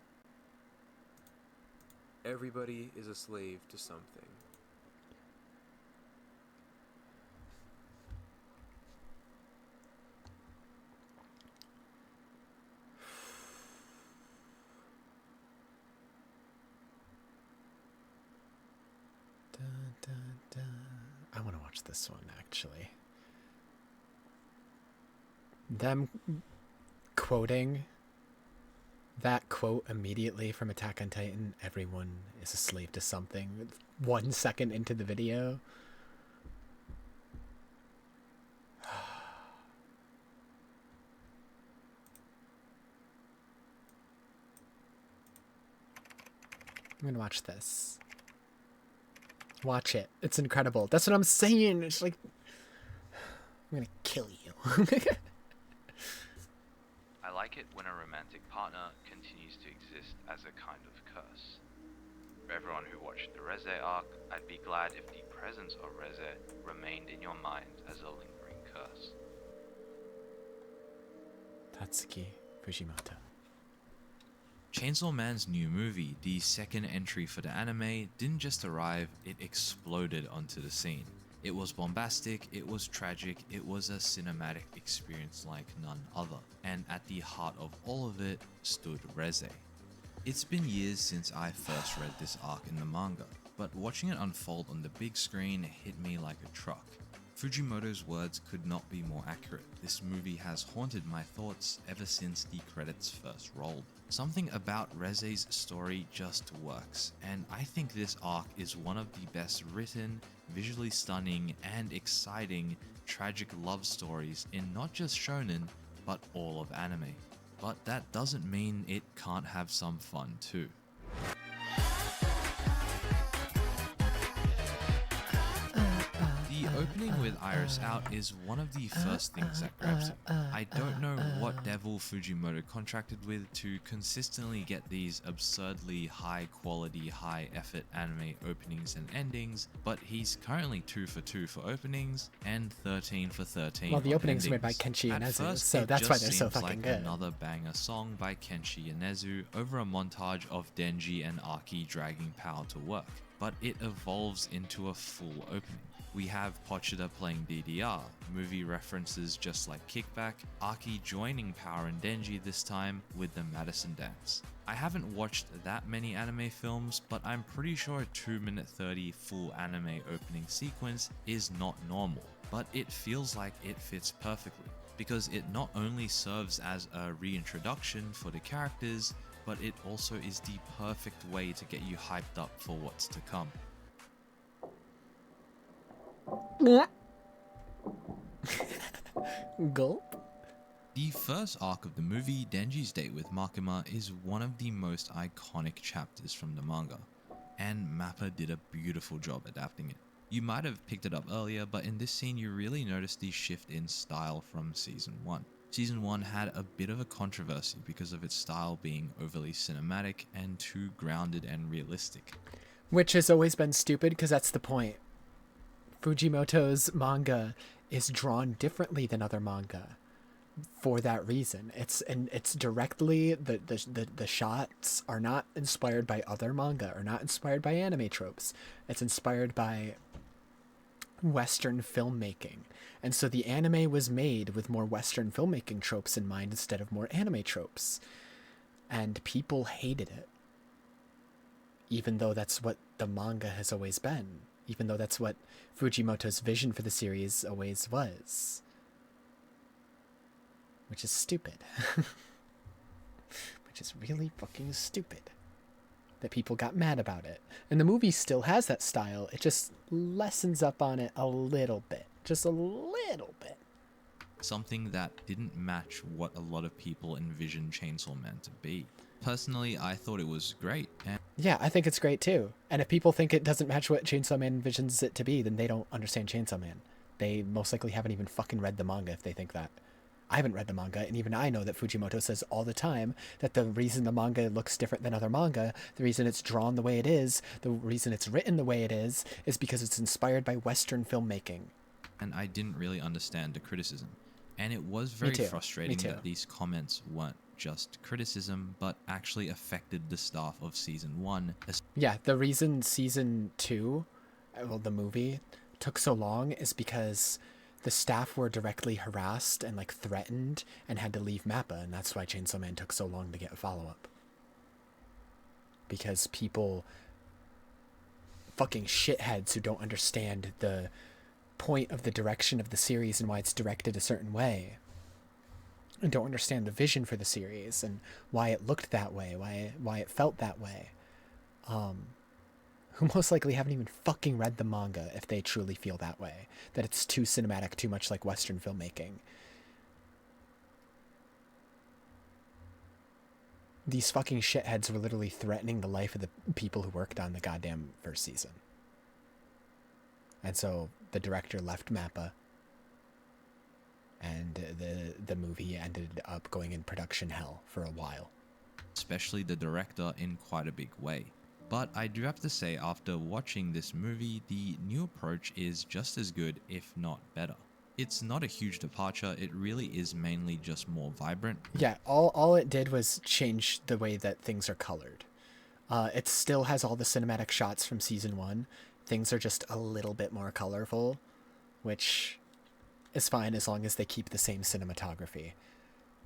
Everybody is a slave to something. Dun, dun, dun. I want to watch this one, actually. Them quoting that quote immediately from Attack on Titan, everyone is a slave to something, 1 second into the video. I'm gonna watch this. Watch it. It's incredible. That's what I'm saying. It's like, I'm gonna kill you. I like it when a romantic partner continues to exist as a kind of curse. For everyone who watched the Reze arc, I'd be glad if the presence of Reze remained in your mind as a lingering curse. Tatsuki Fujimoto. Chainsaw Man's new movie, the second entry for the anime, didn't just arrive, it exploded onto the scene. It was bombastic, it was tragic, it was a cinematic experience like none other. And at the heart of all of it stood Reze. It's been years since I first read this arc in the manga, but watching it unfold on the big screen hit me like a truck. Fujimoto's words could not be more accurate. This movie has haunted my thoughts ever since the credits first rolled. Something about Reze's story just works, and I think this arc is one of the best written, visually stunning, and exciting tragic love stories in not just shonen, but all of anime. But that doesn't mean it can't have some fun too. The opening with Iris out is one of the first things that grabs him. I don't know what devil Fujimoto contracted with to consistently get these absurdly high quality, high effort anime openings and endings, but he's currently 2 for 2 for openings and 13 for 13 Well, the on openings were made by endings. Kenshi At Yonezu, first, so it that's why just they're so seems fucking like good. another banger song by Kenshi Yonezu over a montage of Denji and Aki dragging power to work, but it evolves into a full opening. We have Pochita playing DDR, movie references just like Kickback, Aki joining Power and Denji this time with the Madison dance. I haven't watched that many anime films, but I'm pretty sure a 2-minute 30 full anime opening sequence is not normal, but it feels like it fits perfectly. because it not only serves as a reintroduction for the characters, but it also is the perfect way to get you hyped up for what's to come. Gulp. The first arc of the movie, Denji's date with Makima, is one of the most iconic chapters from the manga, and Mappa did a beautiful job adapting it. You might have picked it up earlier, but in this scene you really notice the shift in style from Season 1. Season 1 had a bit of a controversy because of its style being overly cinematic and too grounded and realistic. Which has always been stupid, because that's the point. Fujimoto's manga is drawn differently than other manga for that reason. It's directly, the shots are not inspired by other manga, or not inspired by anime tropes. It's inspired by Western filmmaking. And so the anime was made with more Western filmmaking tropes in mind instead of more anime tropes. And people hated it. Even though that's what the manga has always been. Even though that's what Fujimoto's vision for the series always was. Which is stupid. Which is really fucking stupid. That people got mad about it. And the movie still has that style. It just lessens up on it a little bit. Just a little bit. Something that didn't match what a lot of people envisioned Chainsaw Man to be. Personally, I thought it was great. And yeah, I think it's great too. And if people think it doesn't match what Chainsaw Man envisions it to be, then they don't understand Chainsaw Man. They most likely haven't even fucking read the manga if they think that. I haven't read the manga, and even I know that Fujimoto says all the time that the reason the manga looks different than other manga, the reason it's drawn the way it is, the reason it's written the way it is because it's inspired by Western filmmaking. And I didn't really understand the criticism. And it was very frustrating that these comments weren't just criticism, but actually affected the staff of Season 1. Yeah, the reason Season 2, well, the movie, took so long is because the staff were directly harassed and like threatened and had to leave Mappa, and that's why Chainsaw Man took so long to get a follow-up. Because people, fucking shitheads who don't understand the point of the direction of the series and why it's directed a certain way, and don't understand the vision for the series and why it looked that way, why it felt that way, who most likely haven't even fucking read the manga if they truly feel that way, that it's too cinematic, too much like Western filmmaking. These fucking shitheads were literally threatening the life of the people who worked on the goddamn first season. And so the director left Mappa, and the movie ended up going in production hell for a while. Especially the director in quite a big way. But I do have to say, after watching this movie, the new approach is just as good, if not better. It's not a huge departure, it really is mainly just more vibrant. Yeah, all it did was change the way that things are colored. It still has all the cinematic shots from Season 1. Things are just a little bit more colorful, which is fine as long as they keep the same cinematography.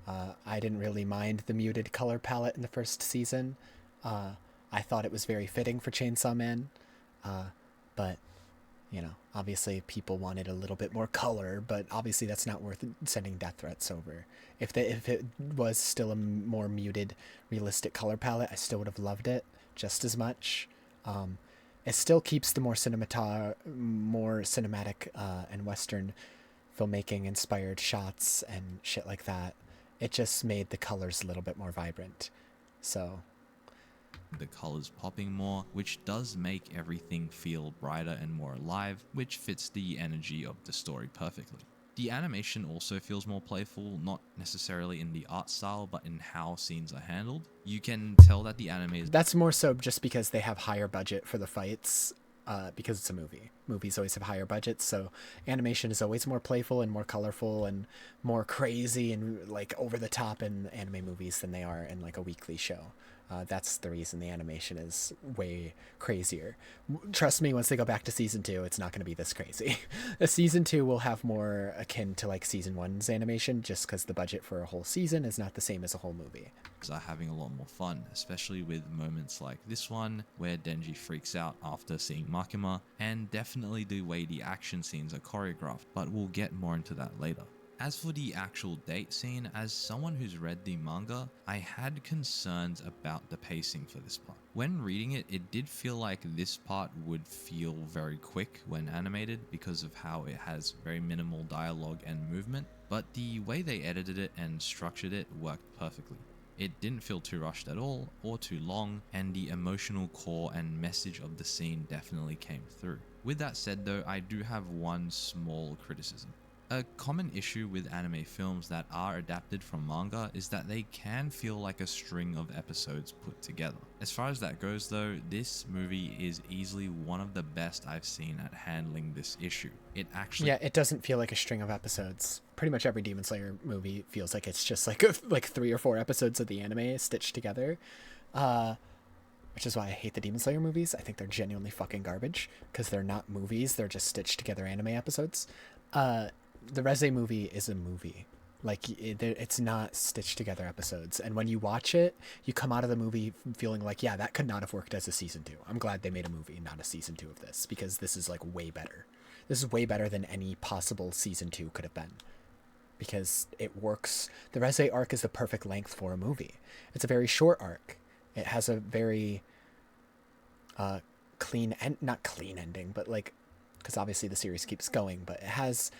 I didn't really mind the muted color palette in the first season. I thought it was very fitting for Chainsaw Man, but, you know, obviously people wanted a little bit more color, but obviously that's not worth sending death threats over. If it was still a more muted, realistic color palette, I still would have loved it just as much. It still keeps the more cinematic and Western filmmaking inspired shots and shit like that. It just made the colors a little bit more vibrant. So the colors popping more, which does make everything feel brighter and more alive, which fits the energy of the story perfectly. The animation also feels more playful, not necessarily in the art style, but in how scenes are handled. You can tell that the anime is... That's more so just because they have higher budget for the fights, because it's a movie. Movies always have higher budgets, so animation is always more playful and more colorful and more crazy and like over the top in anime movies than they are in like a weekly show. That's the reason the animation is way crazier. Trust me, once they go back to Season 2, it's not going to be this crazy. Season 2 will have more akin to like Season 1's animation, just because the budget for a whole season is not the same as a whole movie. Are having a lot more fun, especially with moments like this one, where Denji freaks out after seeing Makima, and definitely the way the action scenes are choreographed, but we'll get more into that later. As for the actual date scene, as someone who's read the manga, I had concerns about the pacing for this part. When reading it, it did feel like this part would feel very quick when animated because of how it has very minimal dialogue and movement, but the way they edited it and structured it worked perfectly. It didn't feel too rushed at all or too long, and the emotional core and message of the scene definitely came through. With that said though, I do have one small criticism. A common issue with anime films that are adapted from manga is that they can feel like a string of episodes put together. As far as that goes though, this movie is easily one of the best I've seen at handling this issue. It actually... Yeah, it doesn't feel like a string of episodes. Pretty much every Demon Slayer movie feels like it's just like like 3 or 4 episodes of the anime stitched together. Which is why I hate the Demon Slayer movies. I think they're genuinely fucking garbage because they're not movies, they're just stitched together anime episodes. The Reze movie is a movie. Like, it's not stitched together episodes. And when you watch it, you come out of the movie feeling like, yeah, that could not have worked as a season 2. I'm glad they made a movie, not a season 2 of this, because this is like way better. This is way better than any possible season 2 could have been. Because it works. The Reze arc is the perfect length for a movie. It's a very short arc. It has a very clean and not clean ending, but like, because obviously the series keeps going, but it has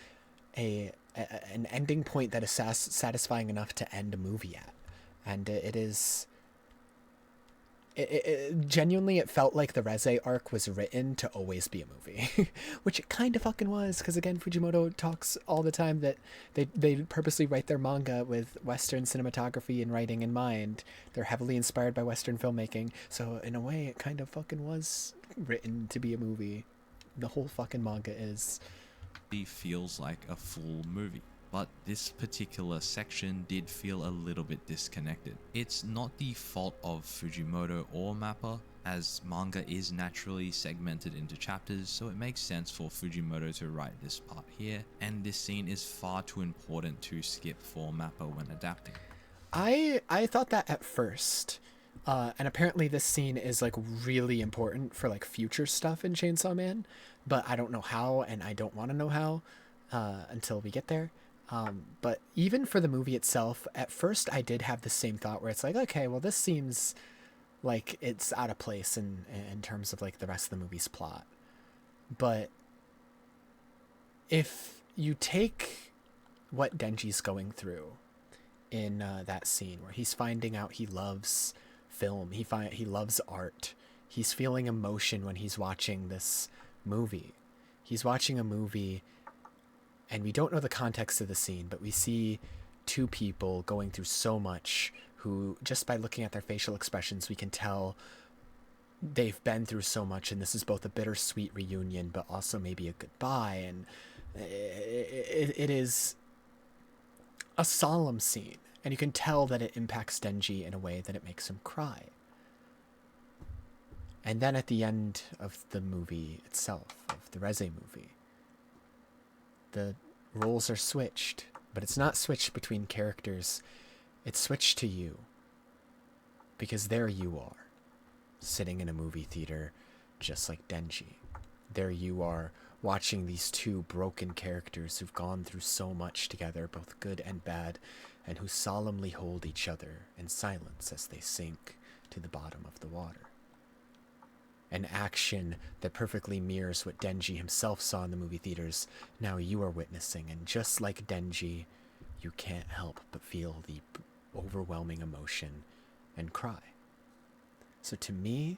an ending point that is satisfying enough to end a movie at, and it genuinely, it felt like the Reze arc was written to always be a movie, which it kind of fucking was, because again, Fujimoto talks all the time that they purposely write their manga with Western cinematography and writing in mind. They're heavily inspired by Western filmmaking, so in a way it kind of fucking was written to be a movie. The whole fucking manga is. Feels like a full movie, but this particular section did feel a little bit disconnected. It's not the fault of Fujimoto or Mappa, as manga is naturally segmented into chapters, so it makes sense for Fujimoto to write this part here, and this scene is far too important to skip for Mappa when adapting. I thought that at first, and apparently this scene is like really important for like future stuff in Chainsaw Man, but I don't know how, and I don't want to know how until we get there. But even for the movie itself, at first I did have the same thought where it's like, okay, well, this seems like it's out of place in terms of like the rest of the movie's plot. But if you take what Denji's going through in that scene where he's finding out he loves film, he loves art, he's feeling emotion when he's watching this movie. He's watching a movie and we don't know the context of the scene, but we see two people going through so much who, just by looking at their facial expressions, we can tell they've been through so much, and this is both a bittersweet reunion but also maybe a goodbye, and it is a solemn scene, and you can tell that it impacts Denji in a way that it makes him cry. And then at the end of the movie itself, of the Reze movie, the roles are switched, but it's not switched between characters, it's switched to you. Because there you are, sitting in a movie theater just like Denji. There you are, watching these two broken characters who've gone through so much together, both good and bad, and who solemnly hold each other in silence as they sink to the bottom of the water. An action that perfectly mirrors what Denji himself saw in the movie theaters, now you are witnessing, and just like Denji, you can't help but feel the overwhelming emotion and cry. So to me,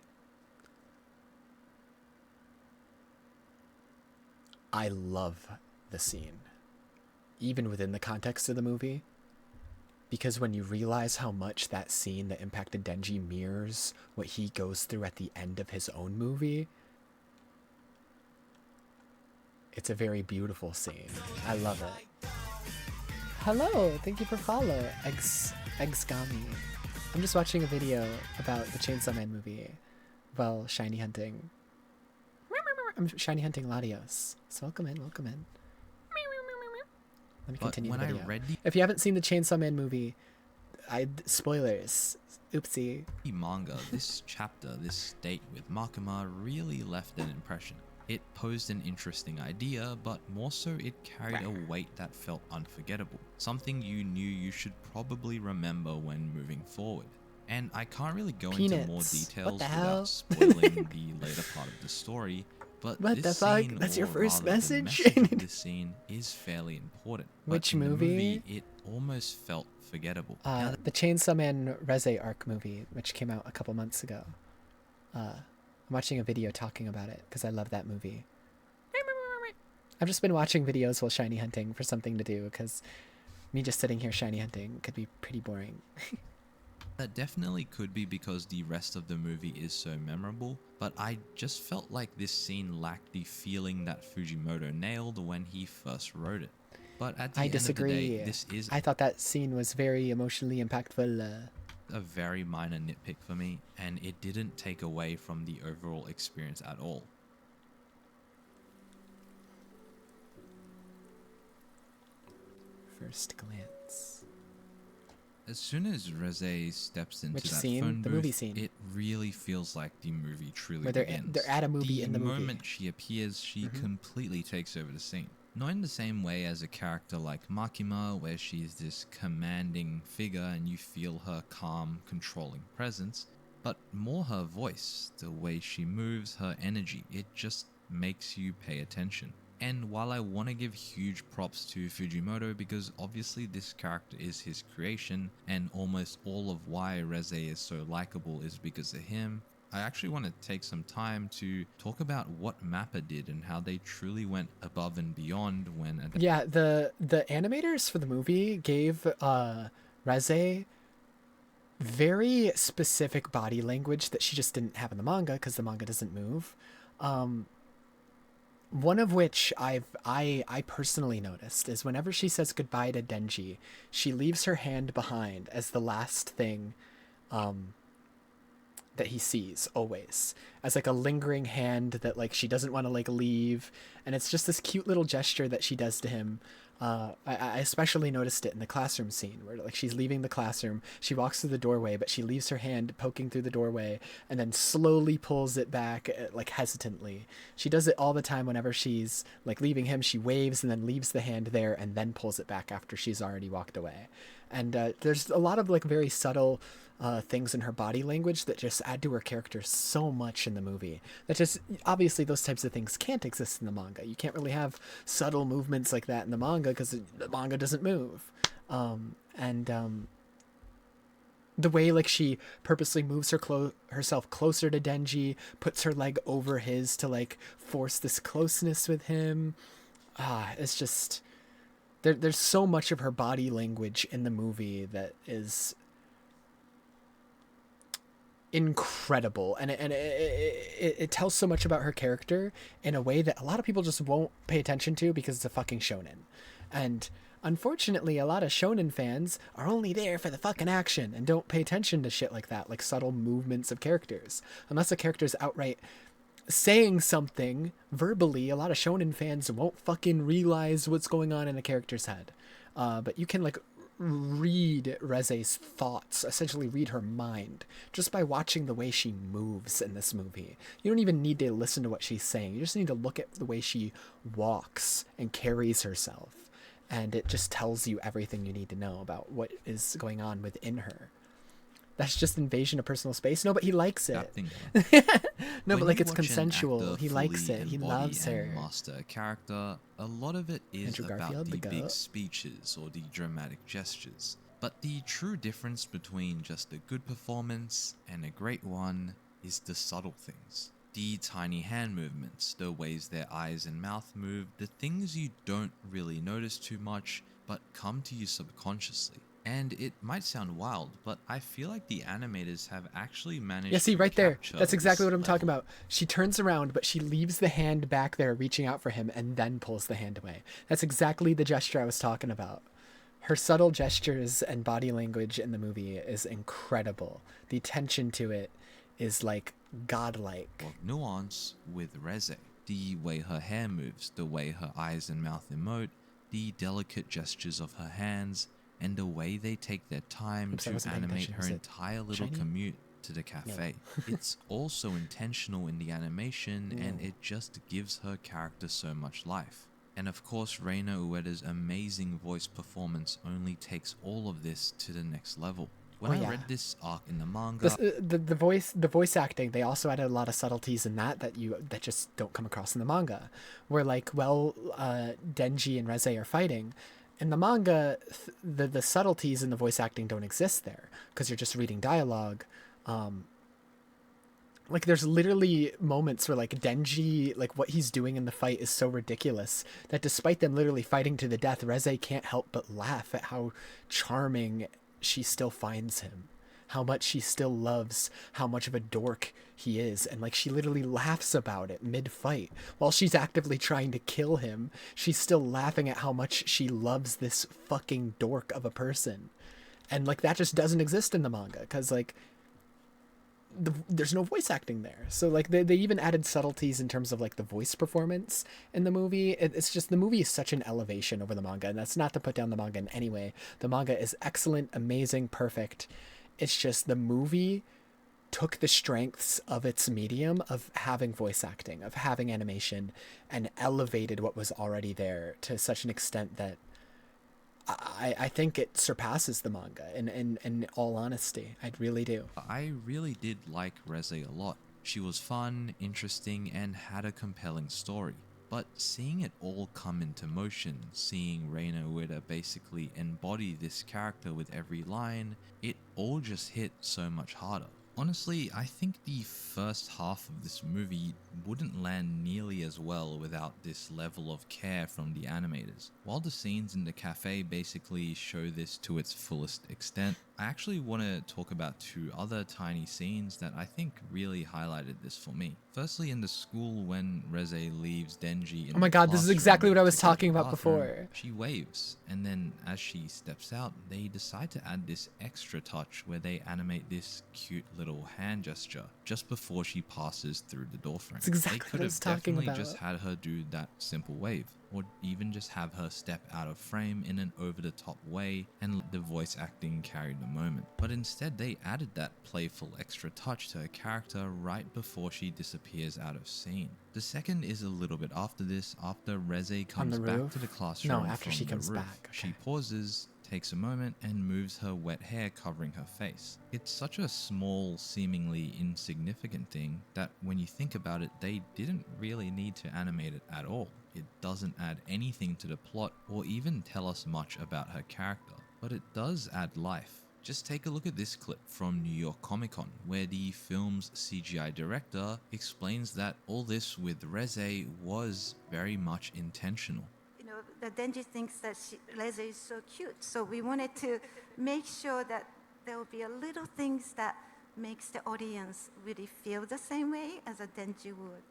I love the scene, even within the context of the movie, because when you realize how much that scene that impacted Denji mirrors what he goes through at the end of his own movie, it's a very beautiful scene. I love it. Hello, thank you for follow, Eggsgami. I'm just watching a video about the Chainsaw Man movie while shiny hunting. I'm shiny hunting Latios. So welcome in, welcome in. Let me continue the video. If you haven't seen the Chainsaw Man movie, spoilers. Oopsie. The manga, this chapter, this date with Makima really left an impression. It posed an interesting idea, but more so it carried a weight that felt unforgettable, something you knew you should probably remember when moving forward. And I can't really go into more Peanuts. What details the hell? without spoiling the later part of the story, but What the this fuck? scene, That's your or first rather the message? message of this scene is fairly important. But Which in the movie? it almost felt forgettable. The Chainsaw Man Reze arc movie, which came out a couple months ago. I'm watching a video talking about it because I love that movie. I've just been watching videos while shiny hunting for something to do because me just sitting here shiny hunting could be pretty boring. That definitely could be because the rest of the movie is so memorable, but I just felt like this scene lacked the feeling that Fujimoto nailed when he first wrote it. But at the I end disagree. of the day, this is I thought that scene was very emotionally impactful. a very minor nitpick for me, and it didn't take away from the overall experience at all. First glance. As soon as Reze steps into Which that scene? phone The booth, movie scene. it really feels like the movie truly Where they're begins. at a movie in the movie. moment she appears, she completely takes over the scene. Not in the same way as a character like Makima, where she's this commanding figure and you feel her calm, controlling presence, but more her voice, the way she moves, her energy. It just makes you pay attention. And while I want to give huge props to Fujimoto because obviously this character is his creation and almost all of why Reze is so likable is because of him, I actually want to take some time to talk about what Mappa did and how they truly went above and beyond when... Yeah, the animators for the movie gave Reze very specific body language that she just didn't have in the manga because the manga doesn't move. One of which I personally noticed is whenever she says goodbye to Denji, she leaves her hand behind as the last thing that he sees, always, as like a lingering hand that like she doesn't want to like leave, and it's just this cute little gesture that she does to him. I especially noticed it in the classroom scene where like she's leaving the classroom, she walks through the doorway, but she leaves her hand poking through the doorway and then slowly pulls it back like hesitantly. She does it all the time whenever she's like leaving him. She waves and then leaves the hand there and then pulls it back after she's already walked away. And there's a lot of like very subtle things in her body language that just add to her character so much in the movie. That just, obviously those types of things can't exist in the manga. You can't really have subtle movements like that in the manga because the manga doesn't move. The way like she purposely moves herself closer to Denji, puts her leg over his to like force this closeness with him. It's just, there's so much of her body language in the movie that is incredible, and it tells so much about her character in a way that a lot of people just won't pay attention to because it's a fucking shonen. And unfortunately, a lot of shonen fans are only there for the fucking action and don't pay attention to shit like that, like subtle movements of characters. Unless a character's outright saying something verbally, a lot of shonen fans won't fucking realize what's going on in a character's head. But you can like read Reze's thoughts, essentially read her mind, just by watching the way she moves in this movie. You don't even need to listen to what she's saying. You just need to look at the way she walks and carries herself. And it just tells you everything you need to know about what is going on within her. That's just invasion of personal space. No, but he likes it. No, but like it's consensual. He likes it. He loves her. Master a character. A lot of it is Andrew about Garfield, the the big goat. speeches or the dramatic gestures. But the true difference between just a good performance and a great one is the subtle things. The tiny hand movements, the ways their eyes and mouth move, the things you don't really notice too much but come to you subconsciously. And it might sound wild, but I feel like the animators have actually managed Yeah, see, to right there. capture That's exactly this what I'm talking level. about. She turns around, but she leaves the hand back there reaching out for him and then pulls the hand away. That's exactly the gesture I was talking about. Her subtle gestures and body language in the movie is incredible. The attention to it is like godlike. Of nuance with Reze. The way her hair moves, the way her eyes and mouth emote, the delicate gestures of her hands, and the way they take their time Oops, I to wasn't paying animate attention. her Was it entire little shiny? commute to the cafe. It's also intentional in the animation, and it just gives her character so much life. And of course, Reina Ueda's amazing voice performance only takes all of this to the next level. When I read this arc in the manga, The voice acting, they also added a lot of subtleties in that just don't come across in the manga. Where like, Denji and Reze are fighting. In the manga, the subtleties in the voice acting don't exist there because you're just reading dialogue. Like there's literally moments where like Denji, like what he's doing in the fight is so ridiculous that despite them literally fighting to the death, Reze can't help but laugh at how charming she still finds him, how much she still loves how much of a dork he is, and like she literally laughs about it mid-fight while she's actively trying to kill him. She's still laughing at how much she loves this fucking dork of a person, and like that just doesn't exist in the manga because like there's no voice acting there. So like they even added subtleties in terms of like the voice performance in the movie. It's just the movie is such an elevation over the manga, and that's not to put down the manga in any way. The manga is excellent, amazing, perfect. It's just the movie took the strengths of its medium of having voice acting, of having animation, and elevated what was already there to such an extent that I think it surpasses the manga in all honesty. I really do. I really did like Reze a lot. She was fun, interesting, and had a compelling story. But seeing it all come into motion, seeing Reina Ueda basically embody this character with every line, it all just hit so much harder. Honestly, I think the first half of this movie wouldn't land nearly as well without this level of care from the animators. While the scenes in the cafe basically show this to its fullest extent, I actually want to talk about two other tiny scenes that I think really highlighted this for me. Firstly, in the school when Reze leaves Denji in Oh my god, this is exactly what I was talking about before. She waves, and then as she steps out, they decide to add this extra touch where they animate this cute little hand gesture just before she passes through the doorframe. That's exactly they could what I was have talking definitely about. just had her do that simple wave, or even just have her step out of frame in an over-the-top way and let the voice acting carry the moment. But instead they added that playful extra touch to her character right before she disappears out of scene. The second is a little bit after this, after Reze comes back to the classroom. No, after from she the comes roof. back. Okay. She pauses, takes a moment, and moves her wet hair covering her face. It's such a small, seemingly insignificant thing that when you think about it, they didn't really need to animate it at all. It doesn't add anything to the plot or even tell us much about her character, but it does add life. Just take a look at this clip from New York Comic Con, where the film's CGI director explains that all this with Reze was very much intentional. You know, that Denji thinks that Reze is so cute, so we wanted to make sure that there will be a little things that makes the audience really feel the same way as a Denji would.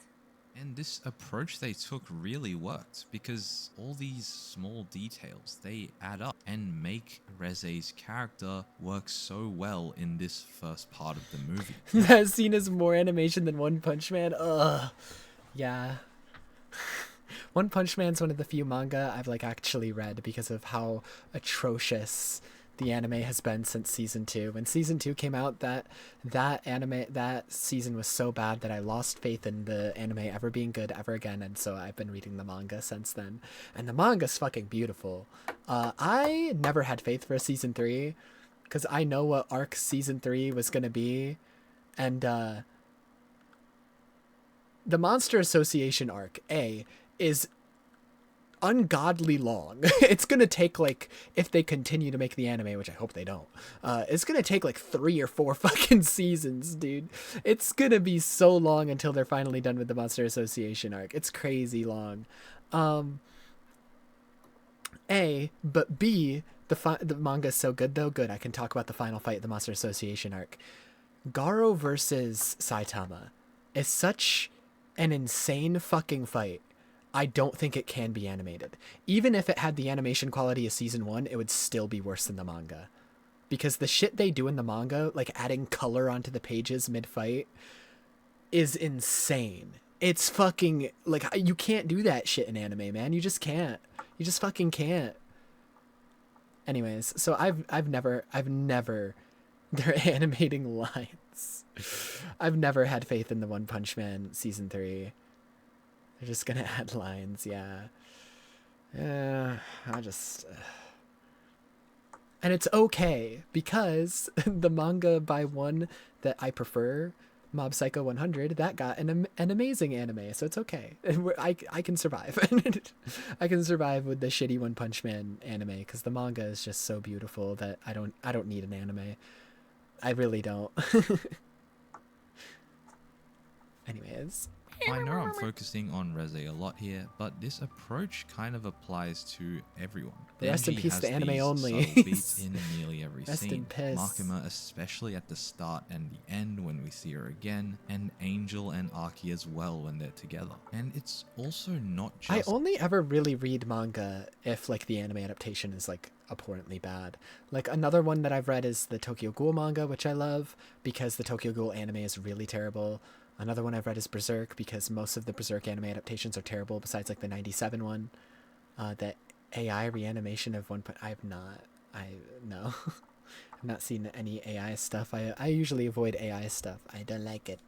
And this approach they took really worked, because all these small details, they add up and make Reze's character work so well in this first part of the movie. That scene is more animation than One Punch Man. Ugh. Yeah. One Punch Man's one of the few manga I've like actually read because of how atrocious the anime has been since season 2. When season 2 came out, that season was so bad that I lost faith in the anime ever being good ever again, and so I've been reading the manga since then. And the manga's fucking beautiful. I never had faith for a season 3 because I know what arc season 3 was gonna be, and the Monster Association arc is ungodly long. It's gonna take, like, if they continue to make the anime, which I hope they don't, it's gonna take like 3 or 4 fucking seasons, dude. It's gonna be so long until they're finally done with the Monster Association arc. It's crazy long. But B, the manga is so good though. Good, I can talk about the final fight of the Monster Association arc. Garo versus Saitama is such an insane fucking fight. I don't think it can be animated. Even if it had the animation quality of season 1, it would still be worse than the manga. Because the shit they do in the manga, like adding color onto the pages mid-fight, is insane. It's fucking, like, you can't do that shit in anime, man. You just can't. You just fucking can't. Anyways, so I've never They're animating lines. I've never had faith in the One Punch Man season 3. They're just gonna add lines, yeah. I just... And it's okay, because the manga by one that I prefer, Mob Psycho 100, that got an amazing anime, so it's okay. I can survive. I can survive with the shitty One Punch Man anime, because the manga is just so beautiful that I don't need an anime. I really don't. Anyways. I know I'm focusing on Reze a lot here, but this approach kind of applies to everyone. Rest in Denji peace has to anime these only. subtle beats in nearly every Rest in scene. piss. Makima, especially at the start and the end when we see her again, and Angel and Aki as well when they're together. And it's also not just... I only ever really read manga if like the anime adaptation is like abhorrently bad. Like another one that I've read is the Tokyo Ghoul manga, which I love because the Tokyo Ghoul anime is really terrible. Another one I've read is Berserk because most of the Berserk anime adaptations are terrible besides like the 97 one. The AI reanimation of one point, no. I've not seen any AI stuff. I usually avoid AI stuff. I don't like it.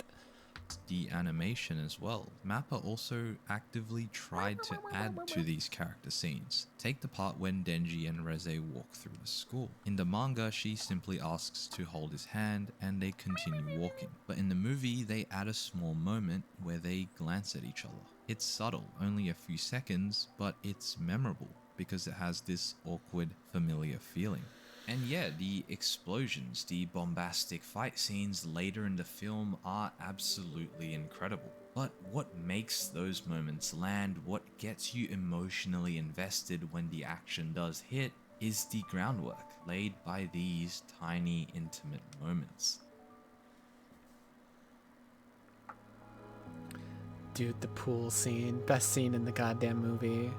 The animation as well. Mappa also actively tried to add to these character scenes. Take the part when Denji and Reze walk through the school. In the manga, she simply asks to hold his hand and they continue walking. But in the movie, they add a small moment where they glance at each other. It's subtle, only a few seconds, but it's memorable because it has this awkward, familiar feeling. And yeah, the explosions, the bombastic fight scenes later in the film are absolutely incredible. But what makes those moments land, what gets you emotionally invested when the action does hit, is the groundwork laid by these tiny, intimate moments. Dude, the pool scene. Best scene in the goddamn movie.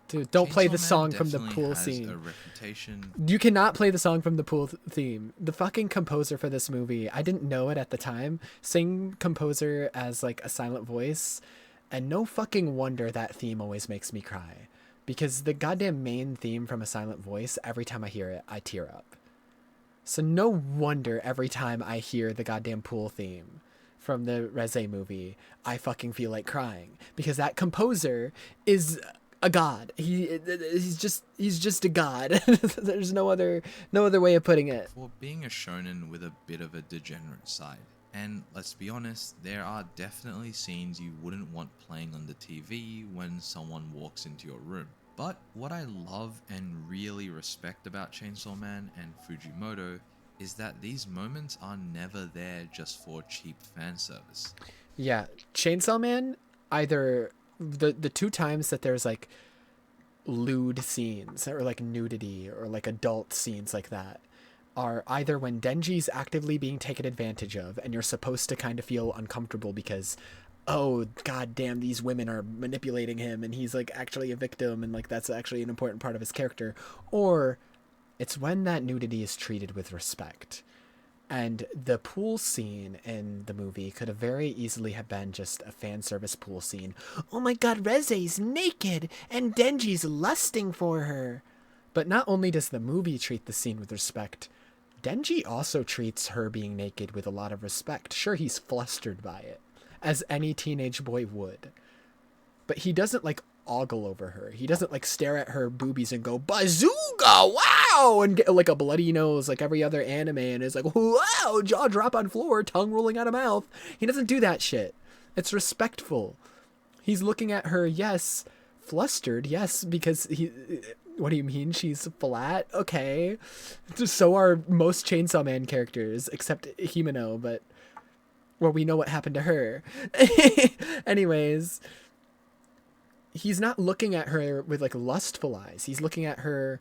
Dude, don't play the song from the pool scene. A reputation. You cannot play the song from the pool theme. The fucking composer for this movie, I didn't know it at the time. Same composer as like a silent voice. And no fucking wonder that theme always makes me cry. Because the goddamn main theme from a silent voice, every time I hear it, I tear up. So no wonder every time I hear the goddamn pool theme from the Reze movie, I fucking feel like crying. Because that composer is a god. He's just a god. There's no other way of putting it. For being a shonen with a bit of a degenerate side. And let's be honest, there are definitely scenes you wouldn't want playing on the TV when someone walks into your room. But what I love and really respect about Chainsaw Man and Fujimoto is that these moments are never there just for cheap fan service. Yeah, Chainsaw Man, either the two times that there's like lewd scenes or like nudity or like adult scenes like that are either when Denji's actively being taken advantage of and you're supposed to kind of feel uncomfortable because, oh god damn, these women are manipulating him and he's like actually a victim and like that's actually an important part of his character, or it's when that nudity is treated with respect. And the pool scene in the movie could have very easily have been just a fan service pool scene. Oh my god, Reze's naked and Denji's lusting for her. But not only does the movie treat the scene with respect, Denji also treats her being naked with a lot of respect. Sure, he's flustered by it, as any teenage boy would. But he doesn't like ogle over her. He doesn't like stare at her boobies and go, bazooka, wow, and get like a bloody nose like every other anime and is like, wow, jaw drop on floor, tongue rolling out of mouth. He doesn't do that shit. It's respectful. He's looking at her, yes, flustered, yes, because he... What do you mean? She's flat? Okay. So are most Chainsaw Man characters, except Himeno, but... Well, we know what happened to her. Anyways... He's not looking at her with like lustful eyes. He's looking at her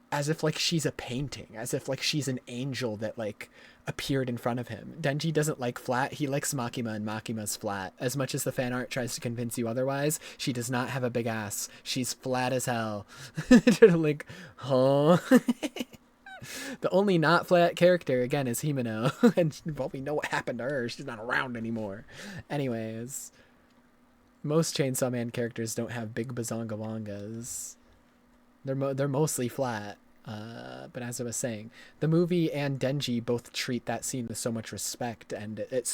as if like she's a painting, as if like she's an angel that like appeared in front of him. Denji doesn't like flat. He likes Makima, and Makima's flat. As much as the fan art tries to convince you otherwise, she does not have a big ass. She's flat as hell. Like, huh? The only not flat character, again, is Himeno. And well, we know what happened to her. She's not around anymore. Anyways... Most Chainsaw Man characters don't have big bazonga wangas. They're mostly flat. But as I was saying, the movie and Denji both treat that scene with so much respect, and it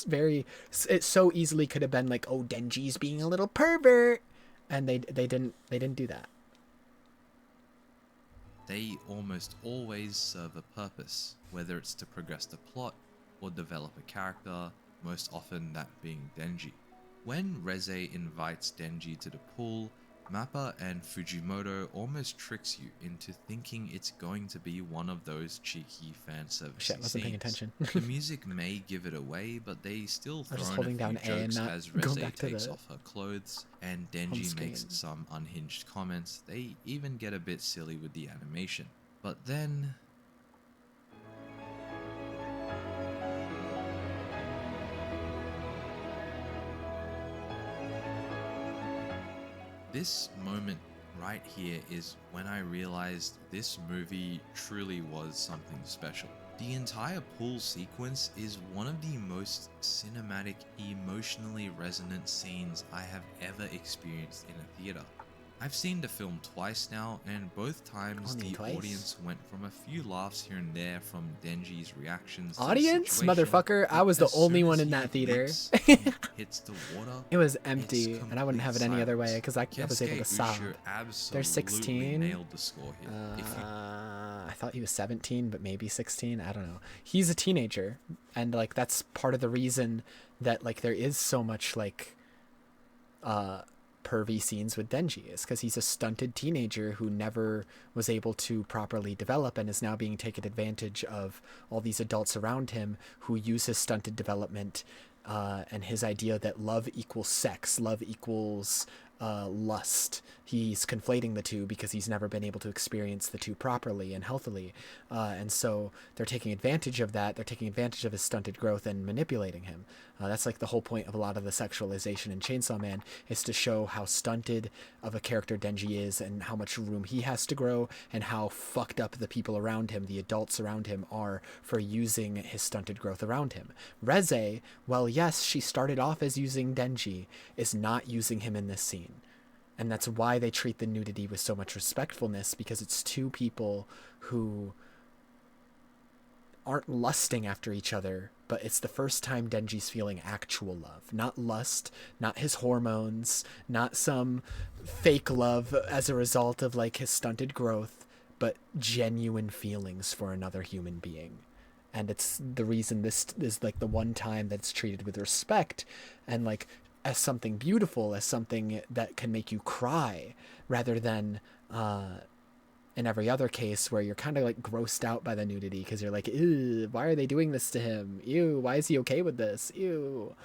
so easily could have been like, oh, Denji's being a little pervert, and they didn't do that. They almost always serve a purpose, whether it's to progress the plot or develop a character, most often that being Denji. When Reze invites Denji to the pool, Mappa and Fujimoto almost tricks you into thinking it's going to be one of those cheeky fan service Shit, wasn't paying scenes. attention. The music may give it away, but they still I was just throw in holding a down few A and jokes not as going Reze back to takes the off her clothes and home Denji makes screen. some unhinged comments. They even get a bit silly with the animation. But then this moment right here is when I realized this movie truly was something special. The entire pool sequence is one of the most cinematic, emotionally resonant scenes I have ever experienced in a theater. I've seen the film twice now, and both times Only the twice? audience went from a few laughs here and there from Denji's reactions. Audience? To the situation, Motherfucker, I but was the as only soon one as in he that theater. leaps and hits the water, It was it's empty, and I wouldn't have it complete any other way silence. because I was able to Kensuke sob. Usher They're absolutely 16. nailed the score here. I thought he was 17, but maybe 16. I don't know. He's a teenager, and like that's part of the reason that like there is so much like pervy scenes with Denji is because he's a stunted teenager who never was able to properly develop and is now being taken advantage of all these adults around him who use his stunted development and his idea that love equals sex, love equals lust. He's conflating the two because he's never been able to experience the two properly and healthily. And so they're taking advantage of that. They're taking advantage of his stunted growth and manipulating him. That's like the whole point of a lot of the sexualization in Chainsaw Man is to show how stunted of a character Denji is and how much room he has to grow and how fucked up the people around him, the adults around him, are for using his stunted growth around him. Reze, well, yes, she started off as using Denji, is not using him in this scene. And that's why they treat the nudity with so much respectfulness, because it's two people who aren't lusting after each other, but it's the first time Denji's feeling actual love. Not lust, not his hormones, not some fake love as a result of like his stunted growth, but genuine feelings for another human being. And it's the reason this is like the one time that's treated with respect and like as something beautiful, as something that can make you cry, rather than in every other case where you're kind of like grossed out by the nudity because you're like, ew, why are they doing this to him? Ew, why is he okay with this? Ew.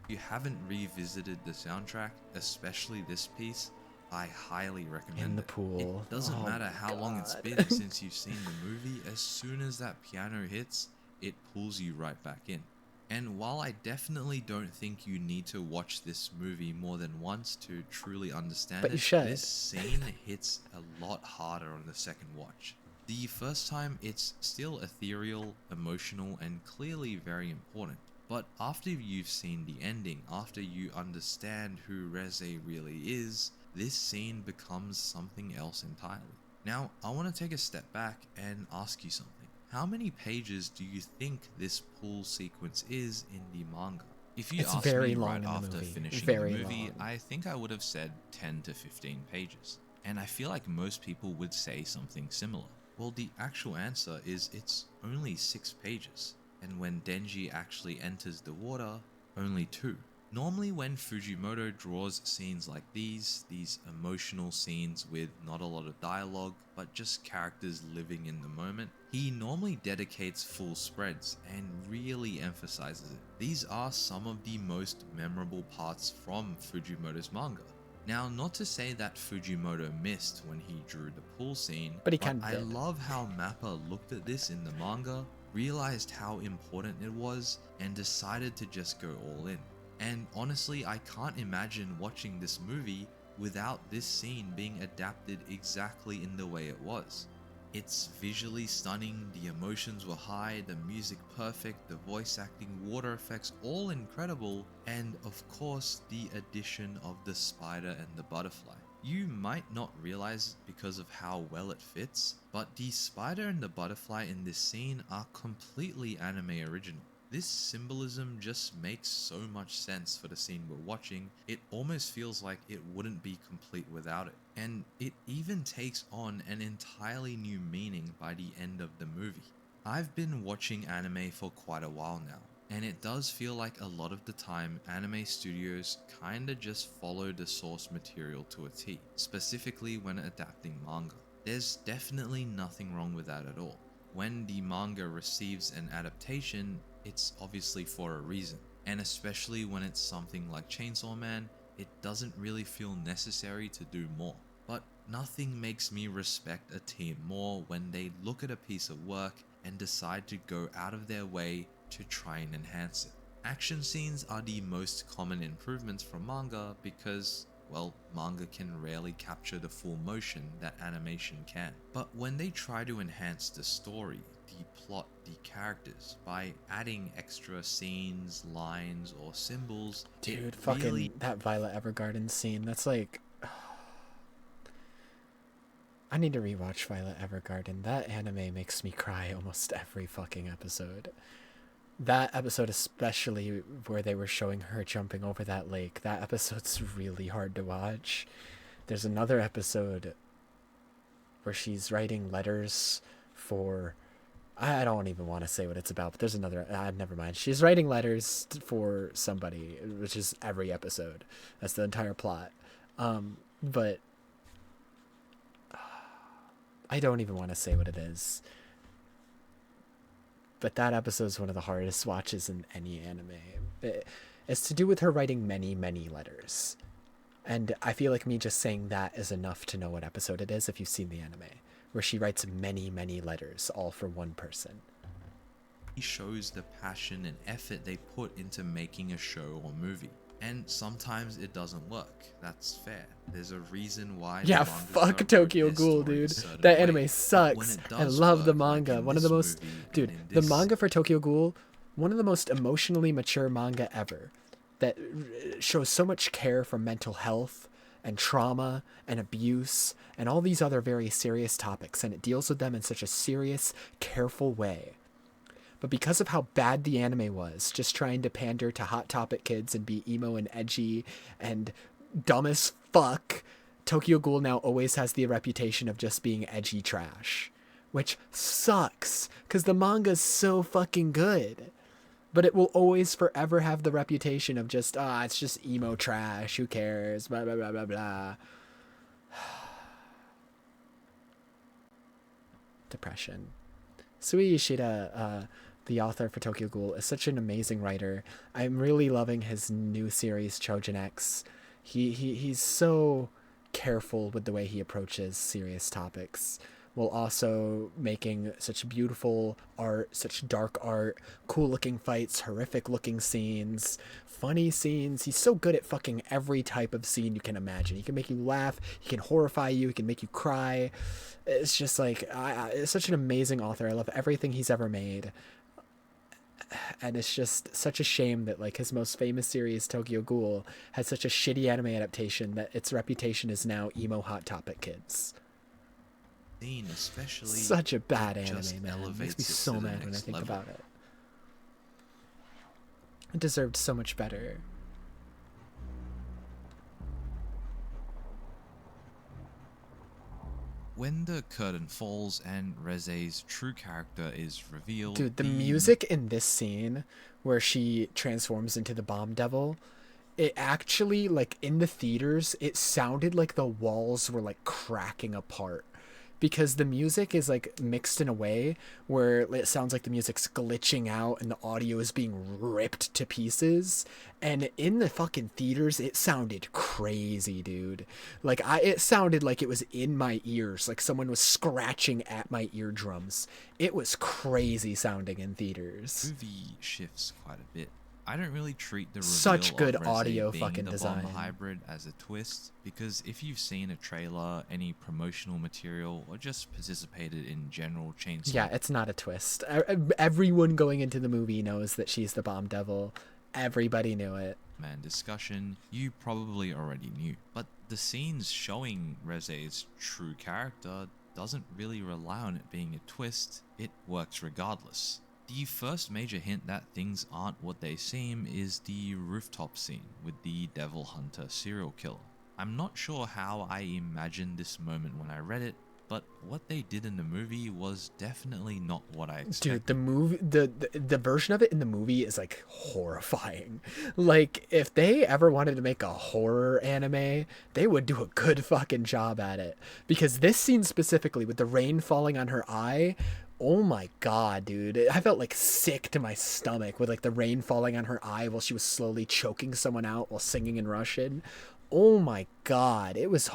If you haven't revisited the soundtrack, especially this piece, I highly recommend In the it. pool. It doesn't Oh matter my how long it's God. been since you've seen the movie, as soon as that piano hits, it pulls you right back in. And while I definitely don't think you need to watch this movie more than once to truly understand But it, you should. this scene hits a lot harder on the second watch. The first time, it's still ethereal, emotional, and clearly very important. But after you've seen the ending, after you understand who Reze really is, this scene becomes something else entirely. Now, I want to take a step back and ask you something. How many pages do you think this pool sequence is in the manga? If you It's asked very me long right in the after movie. finishing Very the movie, long. I think I would have said 10 to 15 pages. And I feel like most people would say something similar. Well, the actual answer is it's only 6 pages. And when Denji actually enters the water, only 2. Normally when Fujimoto draws scenes like these emotional scenes with not a lot of dialogue, but just characters living in the moment, he normally dedicates full spreads and really emphasizes it. These are some of the most memorable parts from Fujimoto's manga. Now, not to say that Fujimoto missed when he drew the pool scene, But he kinda I did. love how Mappa looked at this in the manga, realized how important it was, and decided to just go all in. And honestly, I can't imagine watching this movie without this scene being adapted exactly in the way it was. It's visually stunning, the emotions were high, the music perfect, the voice acting, water effects all incredible, and of course the addition of the spider and the butterfly. You might not realize because of how well it fits, but the spider and the butterfly in this scene are completely anime original. This symbolism just makes so much sense for the scene we're watching, it almost feels like it wouldn't be complete without it. And it even takes on an entirely new meaning by the end of the movie. I've been watching anime for quite a while now, and it does feel like a lot of the time anime studios kinda just follow the source material to a T, specifically when adapting manga. There's definitely nothing wrong with that at all. When the manga receives an adaptation, it's obviously for a reason, and especially when it's something like Chainsaw Man, it doesn't really feel necessary to do more. But nothing makes me respect a team more when they look at a piece of work and decide to go out of their way to try and enhance it. Action scenes are the most common improvements from manga because, well, manga can rarely capture the full motion that animation can. But when they try to enhance the story, the plot, the characters, by adding extra scenes, lines, or symbols, Dude, fucking really that Violet Evergarden scene, that's like... I need to rewatch Violet Evergarden. That anime makes me cry almost every fucking episode. That episode especially, where they were showing her jumping over that lake, that episode's really hard to watch. There's another episode where she's writing letters for... I don't even want to say what it's about, but there's another... never mind. She's writing letters for somebody, which is every episode. That's the entire plot. But... I don't even want to say what it is. But that episode is one of the hardest watches in any anime. It's to do with her writing many, many letters. And I feel like me just saying that is enough to know what episode it is if you've seen the anime, where she writes many, many letters, all for one person. shows the passion and effort they put into making a show or movie. And sometimes it doesn't work. That's fair. There's a reason why. Yeah, fuck Tokyo Ghoul, dude. That anime sucks. I love the manga. One of the most... Dude, the manga for Tokyo Ghoul, one of the most emotionally mature manga ever. That shows so much care for mental health and trauma and abuse and all these other very serious topics. And it deals with them in such a serious, careful way. But because of how bad the anime was, just trying to pander to Hot Topic kids and be emo and edgy and dumb as fuck, Tokyo Ghoul now always has the reputation of just being edgy trash. Which sucks, because the manga's so fucking good. But it will always forever have the reputation of just, it's just emo trash, who cares, blah, blah, blah, blah, blah. Depression. Sui Ishida, the author for Tokyo Ghoul, is such an amazing writer. I'm really loving his new series, Trojan X. He's so careful with the way he approaches serious topics, while also making such beautiful art, such dark art, cool looking fights, horrific looking scenes, funny scenes. He's so good at fucking every type of scene you can imagine. He can make you laugh, he can horrify you, he can make you cry. It's just like, it's such an amazing author. I love everything he's ever made. And it's just such a shame that like his most famous series, Tokyo Ghoul, had such a shitty anime adaptation that its reputation is now emo Hot Topic kids. Especially such a bad anime, man. It makes me so mad when I think about it. It deserved so much better. When the curtain falls and Reze's true character is revealed... Dude, the music in this scene where she transforms into the Bomb Devil, it actually, like, in the theaters, it sounded like the walls were, like, cracking apart. Because the music is, like, mixed in a way where it sounds like the music's glitching out and the audio is being ripped to pieces. And in the fucking theaters, it sounded crazy, dude. Like, it sounded like it was in my ears. Like someone was scratching at my eardrums. It was crazy sounding in theaters. The movie shifts quite a bit. I don't really treat the reveal such good of Reze audio being fucking the design bomb hybrid as a twist, because if you've seen a trailer, any promotional material, or just participated in general Chainsaw... Yeah, it's not a twist. Everyone going into the movie knows that she's the Bomb Devil. Everybody knew it. Man discussion, you probably already knew. But the scenes showing Reze's true character doesn't really rely on it being a twist, it works regardless. The first major hint that things aren't what they seem is the rooftop scene with the Devil Hunter serial killer. I'm not sure how I imagined this moment when I read it, but what they did in the movie was definitely not what I expected. Dude, the movie, the version of it in the movie is like horrifying. Like, if they ever wanted to make a horror anime, they would do a good fucking job at it. Because this scene specifically, with the rain falling on her eye, oh my god, dude. I felt like sick to my stomach with like the rain falling on her eye while she was slowly choking someone out while singing in Russian. Oh my god, it was...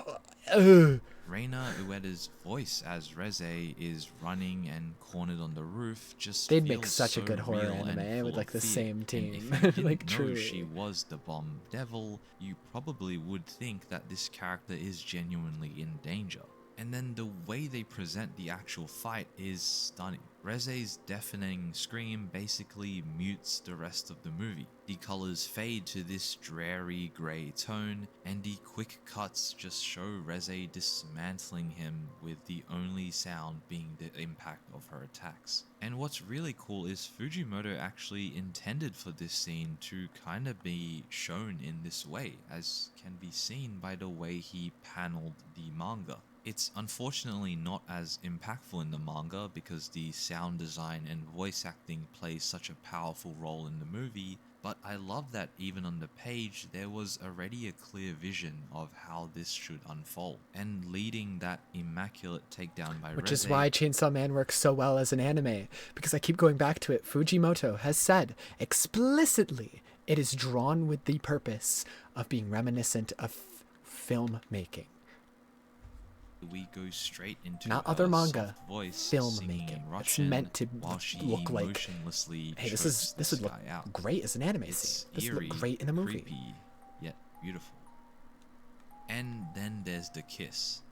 Reina Ueda's voice as Reze is running and cornered on the roof just They'd feels make such a so good horror real and anime with full like of the fear. same And team. if you didn't Like, know truly. she was the bomb devil, you probably would think that this character is genuinely in danger. And then the way they present the actual fight is stunning. Reze's deafening scream basically mutes the rest of the movie. The colors fade to this dreary grey tone, and the quick cuts just show Reze dismantling him with the only sound being the impact of her attacks. And what's really cool is Fujimoto actually intended for this scene to kind of be shown in this way, as can be seen by the way he paneled the manga. It's unfortunately not as impactful in the manga because the sound design and voice acting plays such a powerful role in the movie, but I love that even on the page there was already a clear vision of how this should unfold, and leading that immaculate takedown by Which is Reze. why Chainsaw Man works so well as an anime, because I keep going back to it. Fujimoto has said explicitly it is drawn with the purpose of being reminiscent of filmmaking. We go straight into Not her other manga, soft voice filmmaking. singing in It's Russian, meant to while she look like, motionlessly hey, this chokes would look guy out. great as an anime It's scene. This would eerie, look great in a movie. creepy, yet beautiful. And then there's the kiss.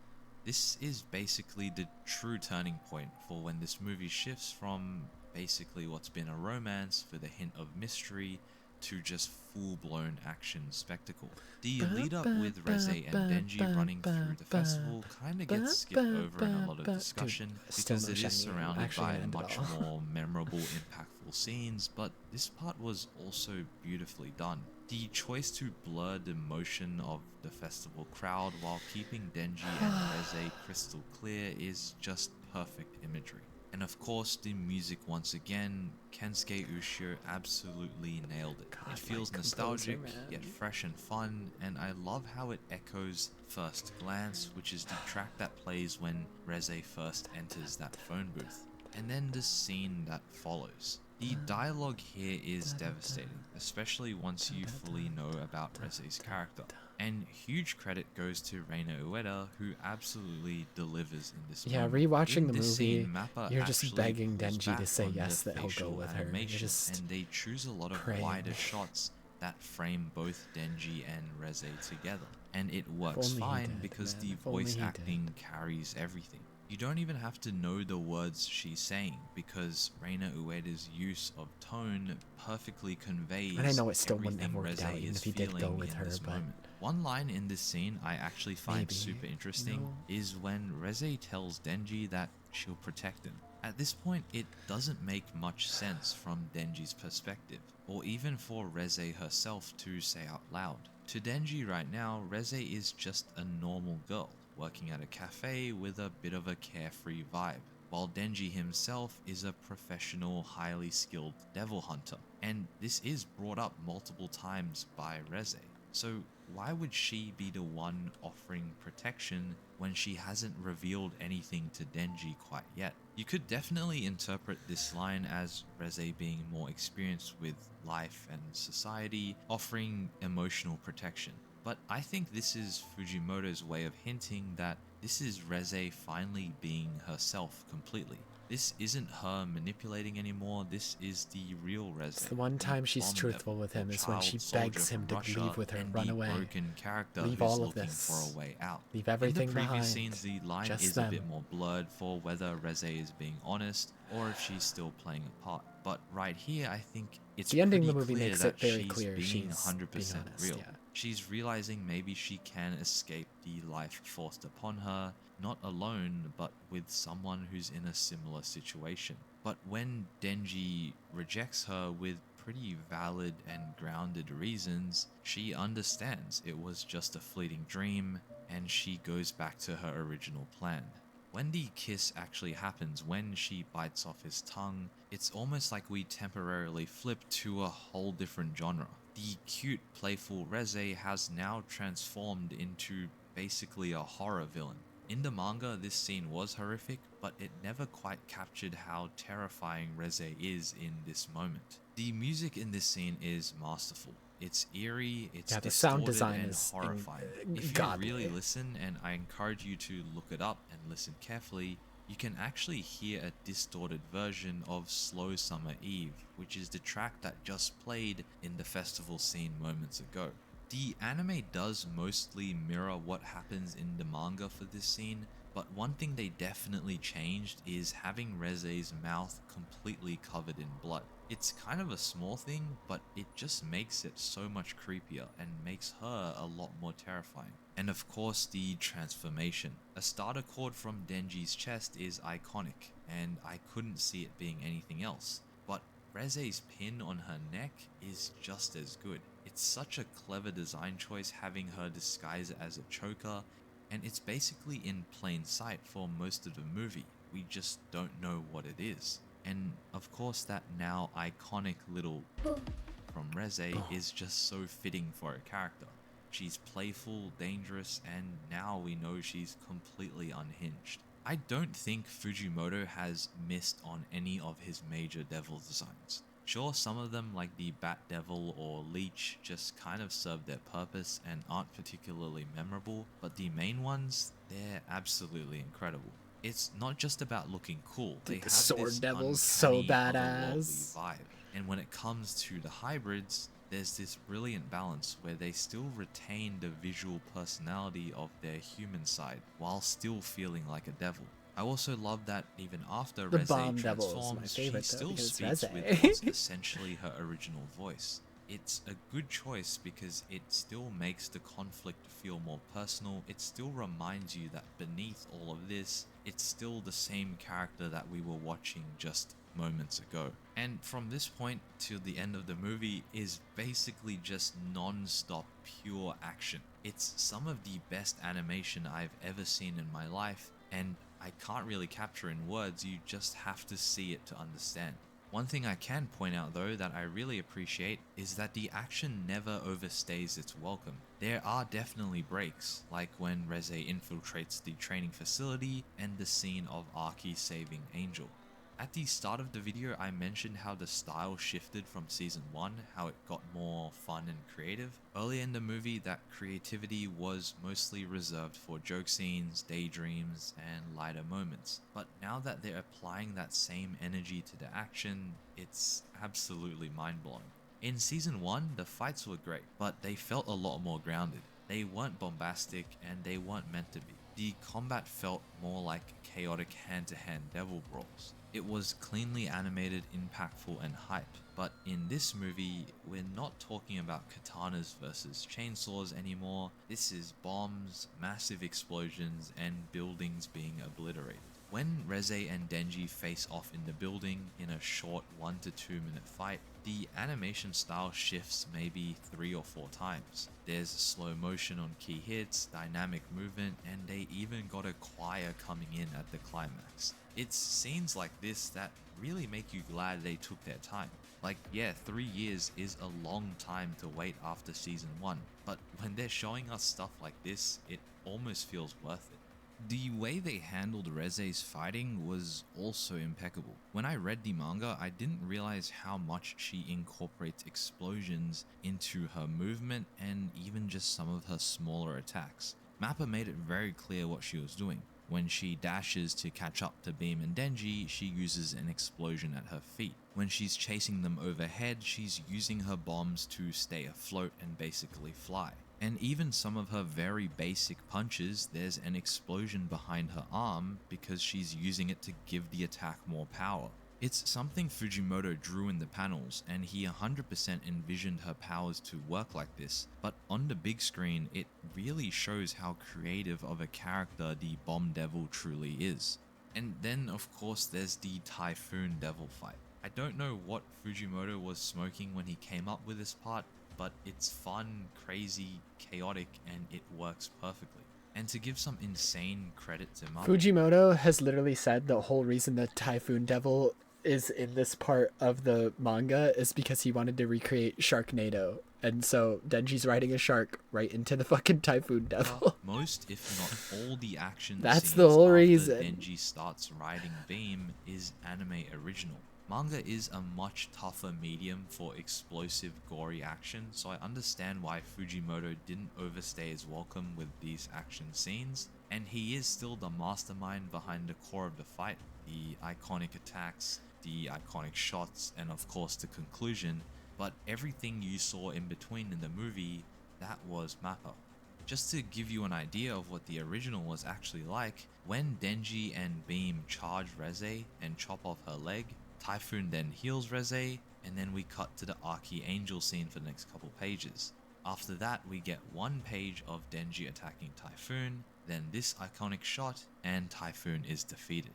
This is basically the true turning point for when this movie shifts from basically what's been a romance with a hint of mystery to just full-blown action spectacle. The lead up with Reze and Denji running through the festival kind of gets skipped over in a lot of discussion because it is surrounded by much more memorable, impactful scenes, but this part was also beautifully done. The choice to blur the motion of the festival crowd while keeping Denji and Reze crystal clear is just perfect imagery. And of course, the music once again, Kensuke Ushio absolutely nailed it. God, It feels my nostalgic, composer, man. yet fresh and fun, and I love how it echoes First Glance, which is the track that plays when Reze first enters that phone booth. And then the scene that follows. The dialogue here is devastating, especially once you fully know about Reze's character. And huge credit goes to Reina Ueda, who absolutely delivers in this Yeah, moment. rewatching In the this movie, scene, Mappa you're just actually begging pulls Denji to back say on yes the that he'll go facial with her. You're animation, just and they choose a lot of praying. wider shots that frame both Denji and Reze together. And it works only he fine did, because man. the If only voice he acting carries everything. You don't even have to know the words she's saying because Reina Ueda's use of tone perfectly conveys And I know it still wouldn't have everything worked Reze out even is if he did go feeling with in her, this but moment. One line in this scene I actually find maybe, super interesting no. is when Reze tells Denji that she'll protect him. At this point, it doesn't make much sense from Denji's perspective, or even for Reze herself to say out loud. To Denji right now, Reze is just a normal girl, working at a cafe with a bit of a carefree vibe, while Denji himself is a professional, highly skilled devil hunter. And this is brought up multiple times by Reze. So why would she be the one offering protection when she hasn't revealed anything to Denji quite yet? You could definitely interpret this line as Reze being more experienced with life and society, offering emotional protection. But I think this is Fujimoto's way of hinting that this is Reze finally being herself completely. This isn't her manipulating anymore, this is the real Reze. It's the one time she's bomb truthful devil, with him the is when she child soldier begs him from to Russia, leave with her, and run the away. broken character Leave who's all of looking this. for a way out. Leave everything In the previous behind. scenes, the line Just is them. a bit more blurred for whether Reze is being honest or if she's still playing a part. But right here, I think it's The ending of pretty the movie clear makes that it very she's clear being she's 100% being honest, real. yeah. She's realizing maybe she can escape the life forced upon her, not alone, but with someone who's in a similar situation. But when Denji rejects her with pretty valid and grounded reasons, she understands it was just a fleeting dream, and she goes back to her original plan. When the kiss actually happens, when she bites off his tongue, it's almost like we temporarily flip to a whole different genre. The cute, playful Reze has now transformed into basically a horror villain. In the manga, this scene was horrific, but it never quite captured how terrifying Reze is in this moment. The music in this scene is masterful. It's eerie, it's Yeah, the sound distorted design and is horrifying. If you godly. really listen, and I encourage you to look it up and listen carefully, you can actually hear a distorted version of Slow Summer Eve, which is the track that just played in the festival scene moments ago. The anime does mostly mirror what happens in the manga for this scene, but one thing they definitely changed is having Reze's mouth completely covered in blood. It's kind of a small thing, but it just makes it so much creepier and makes her a lot more terrifying. And of course, the transformation. A starter chord from Denji's chest is iconic, and I couldn't see it being anything else. But Reze's pin on her neck is just as good. It's such a clever design choice having her disguise it as a choker, and it's basically in plain sight for most of the movie. We just don't know what it is. And of course, that now iconic little from Reze is just so fitting for a character. She's playful, dangerous, and now we know she's completely unhinged. I don't think Fujimoto has missed on any of his major devil designs. Sure, some of them, like the Bat Devil or Leech, just kind of serve their purpose and aren't particularly memorable, but the main ones, they're absolutely incredible. It's not just about looking cool, they have Sword this Devil's so uncanny, badass. otherworldly vibe. And when it comes to the hybrids, there's this brilliant balance where they still retain the visual personality of their human side while still feeling like a devil. I also love that even after The Reze Bomb Devil is my transforms, she favorite, though, still because it's speaks Reze. with what's essentially her original voice. It's a good choice because it still makes the conflict feel more personal. It still reminds you that beneath all of this, it's still the same character that we were watching just moments ago. And from this point to the end of the movie is basically just non-stop pure action. It's some of the best animation I've ever seen in my life, and I can't really capture in words, you just have to see it to understand. One thing I can point out though that I really appreciate is that the action never overstays its welcome. There are definitely breaks, like when Reze infiltrates the training facility and the scene of Arki saving Angel. At the start of the video, I mentioned how the style shifted from season 1, how it got more fun and creative. Earlier in the movie, that creativity was mostly reserved for joke scenes, daydreams, and lighter moments. But now that they're applying that same energy to the action, it's absolutely mind-blowing. In season 1, the fights were great, but they felt a lot more grounded. They weren't bombastic, and they weren't meant to be. The combat felt more like chaotic hand-to-hand devil brawls. It was cleanly animated, impactful, and hype, but in this movie, we're not talking about katanas versus chainsaws anymore. This is bombs, massive explosions, and buildings being obliterated. When Reze and Denji face off in the building in a short 1 to 2 minute fight, the animation style shifts maybe 3 or 4 times. There's slow motion on key hits, dynamic movement, and they even got a choir coming in at the climax. It's scenes like this that really make you glad they took their time. Like, yeah, 3 years is a long time to wait after season 1, but when they're showing us stuff like this, it almost feels worth it. The way they handled Reze's fighting was also impeccable. When I read the manga, I didn't realize how much she incorporates explosions into her movement and even just some of her smaller attacks. Mappa made it very clear what she was doing. When she dashes to catch up to Beam and Denji, she uses an explosion at her feet. When she's chasing them overhead, she's using her bombs to stay afloat and basically fly. And even some of her very basic punches, there's an explosion behind her arm because she's using it to give the attack more power. It's something Fujimoto drew in the panels, and he 100% envisioned her powers to work like this, but on the big screen it really shows how creative of a character the Bomb Devil truly is. And then of course there's the Typhoon Devil fight. I don't know what Fujimoto was smoking when he came up with this part, but it's fun, crazy, chaotic, and it works perfectly. And to give some insane credit to Mappa, Fujimoto has literally said the whole reason that Typhoon Devil is in this part of the manga is because he wanted to recreate Sharknado. And so Denji's riding a shark right into the fucking Typhoon Devil. most, if not all, the action That's scenes the whole after reason. Denji starts riding Beam is anime original. Manga is a much tougher medium for explosive, gory action, so I understand why Fujimoto didn't overstay his welcome with these action scenes, and he is still the mastermind behind the core of the fight, the iconic attacks, the iconic shots, and of course the conclusion, but everything you saw in between in the movie, that was Mappa. Just to give you an idea of what the original was actually like, when Denji and Beam charge Reze and chop off her leg, Typhoon then heals Reze, and then we cut to the Archangel scene for the next couple pages. After that, we get one page of Denji attacking Typhoon, then this iconic shot, and Typhoon is defeated.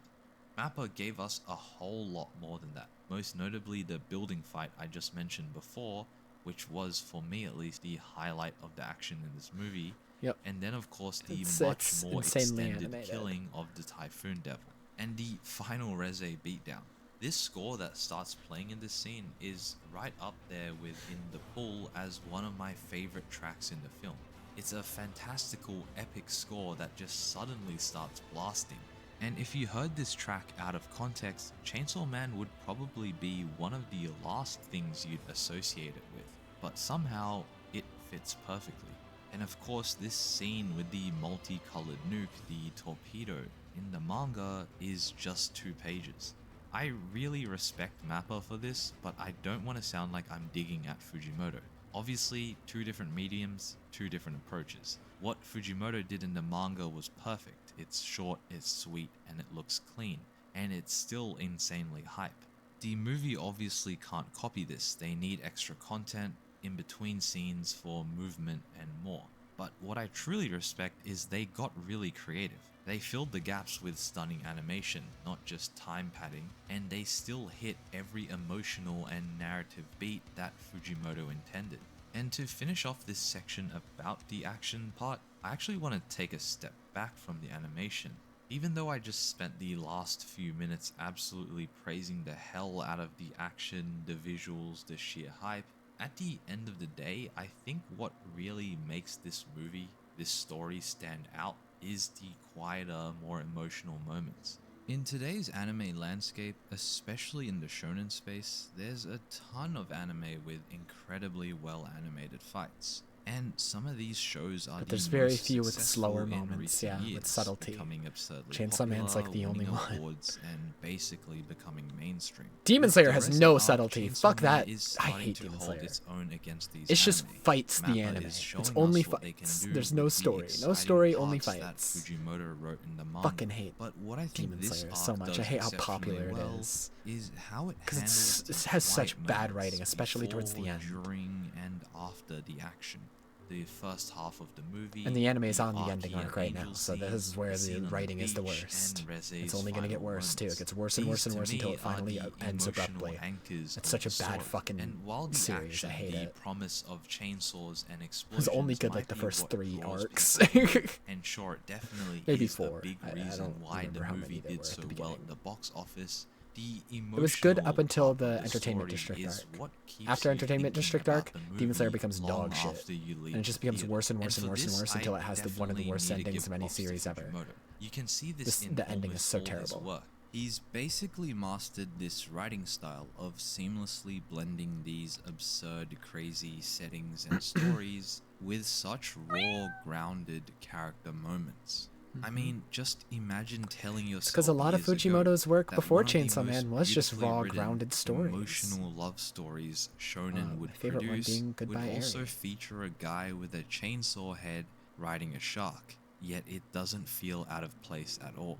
Mappa gave us a whole lot more than that, most notably the building fight I just mentioned before, which was, for me at least, the highlight of the action in this movie. Yep. And then of course the It's much more insanely extended animated. killing of the Typhoon Devil, and the final Reze beatdown. This score that starts playing in this scene is right up there with In the Pool as one of my favorite tracks in the film. It's a fantastical, epic score that just suddenly starts blasting. And if you heard this track out of context, Chainsaw Man would probably be one of the last things you'd associate it with, but somehow it fits perfectly. And of course, this scene with the multicolored nuke, the torpedo, in the manga is just 2 pages. I really respect Mappa for this, but I don't want to sound like I'm digging at Fujimoto. Obviously, 2 different mediums, 2 different approaches. What Fujimoto did in the manga was perfect. It's short, it's sweet, and it looks clean, and it's still insanely hype. The movie obviously can't copy this. They need extra content, in between scenes for movement and more. But what I truly respect is they got really creative. They filled the gaps with stunning animation, not just time padding, and they still hit every emotional and narrative beat that Fujimoto intended. And to finish off this section about the action part, I actually want to take a step back from the animation. Even though I just spent the last few minutes absolutely praising the hell out of the action, the visuals, the sheer hype, at the end of the day, I think what really makes this movie, this story stand out is the quieter, more emotional moments. In today's anime landscape, especially in the shonen space, there's a ton of anime with incredibly well animated fights. And some of these shows are But the there's very most few with successful slower in moments, recent yeah, with years, subtlety. becoming absurdly Chainsaw Man's like the popular, only winning one. awards, and basically becoming mainstream. Demon With Slayer the has Resident no arc, subtlety. Chainsaw Fuck Man that. is I starting hate to Demon hold Slayer. its own against these It's just anime. fights the Mappa anime. is showing It's us only what they can fights. do There's no with the story. No exciting story, only parts fights. that Fujimoto wrote in the manga. Fucking hate But what I think Demon this Slayer arc so much. I does hate how exceptionally popular it well is. is how it Because handles it the has such quiet bad moments writing, especially towards the before, end. during, and after the action. The first half of the movie, And the anime is on the Archie ending and arc right now, Angel so scene, this is where the scene on writing is the beach, worst. and Reze's It's only gonna get final worse too. It moments. gets worse and worse and These, worse to until me, it finally are the ends emotional abruptly. anchors It's of such a the bad story. fucking And while the series. action, I hate the it. promise of chainsaws and It explosions was only good might like the be first what 3 draws arcs. people in. And sure, it definitely Maybe is 4. a big I reason don't why the remember how many movie there did were so at the well beginning. at the box office. The It was good up emotional until part the of Entertainment story District is arc. what keeps After you Entertainment thinking District about arc, the Demon Slayer movie becomes long dog shit. after you leave And it just the becomes theater. worse and worse and for worse and this, worse I until it has one of the definitely worst need to endings give of any props to series ever. Fujimoto. You can see this in The ending is almost so all his terrible. work. He's basically mastered this writing style of seamlessly blending these absurd, crazy settings and stories with such raw, grounded character moments. I mean, just imagine telling yourself Because a lot of years ago Fujimoto's work that before one of the Chainsaw most Man was just beautifully raw, written, grounded stories. emotional love stories shonen would my favorite one produce being would Goodbye also Eri. feature a guy with a chainsaw head riding a shark, yet it doesn't feel out of place at all.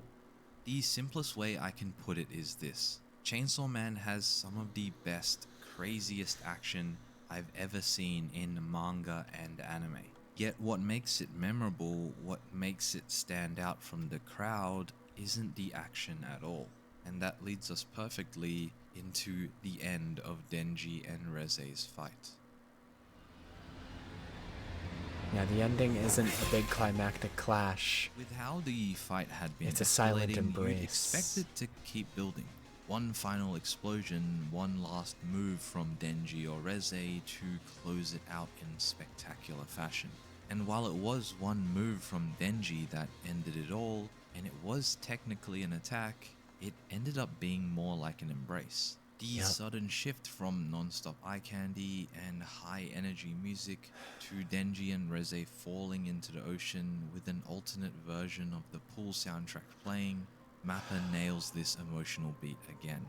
The simplest way I can put it is this. Chainsaw Man has some of the best, craziest action I've ever seen in manga and anime. Yet what makes it memorable, what makes it stand out from the crowd, isn't the action at all. And that leads us perfectly into the end of Denji and Reze's fight. Yeah, the ending isn't a big climactic clash. With how the fight had been It's a silent escalating, embrace. you'd expect it to keep building. One final explosion, one last move from Denji or Reze to close it out in spectacular fashion. And while it was one move from Denji that ended it all, and it was technically an attack, it ended up being more like an embrace. The sudden shift from non-stop eye candy and high energy music to Denji and Reze falling into the ocean with an alternate version of the pool soundtrack playing, Mappa nails this emotional beat again.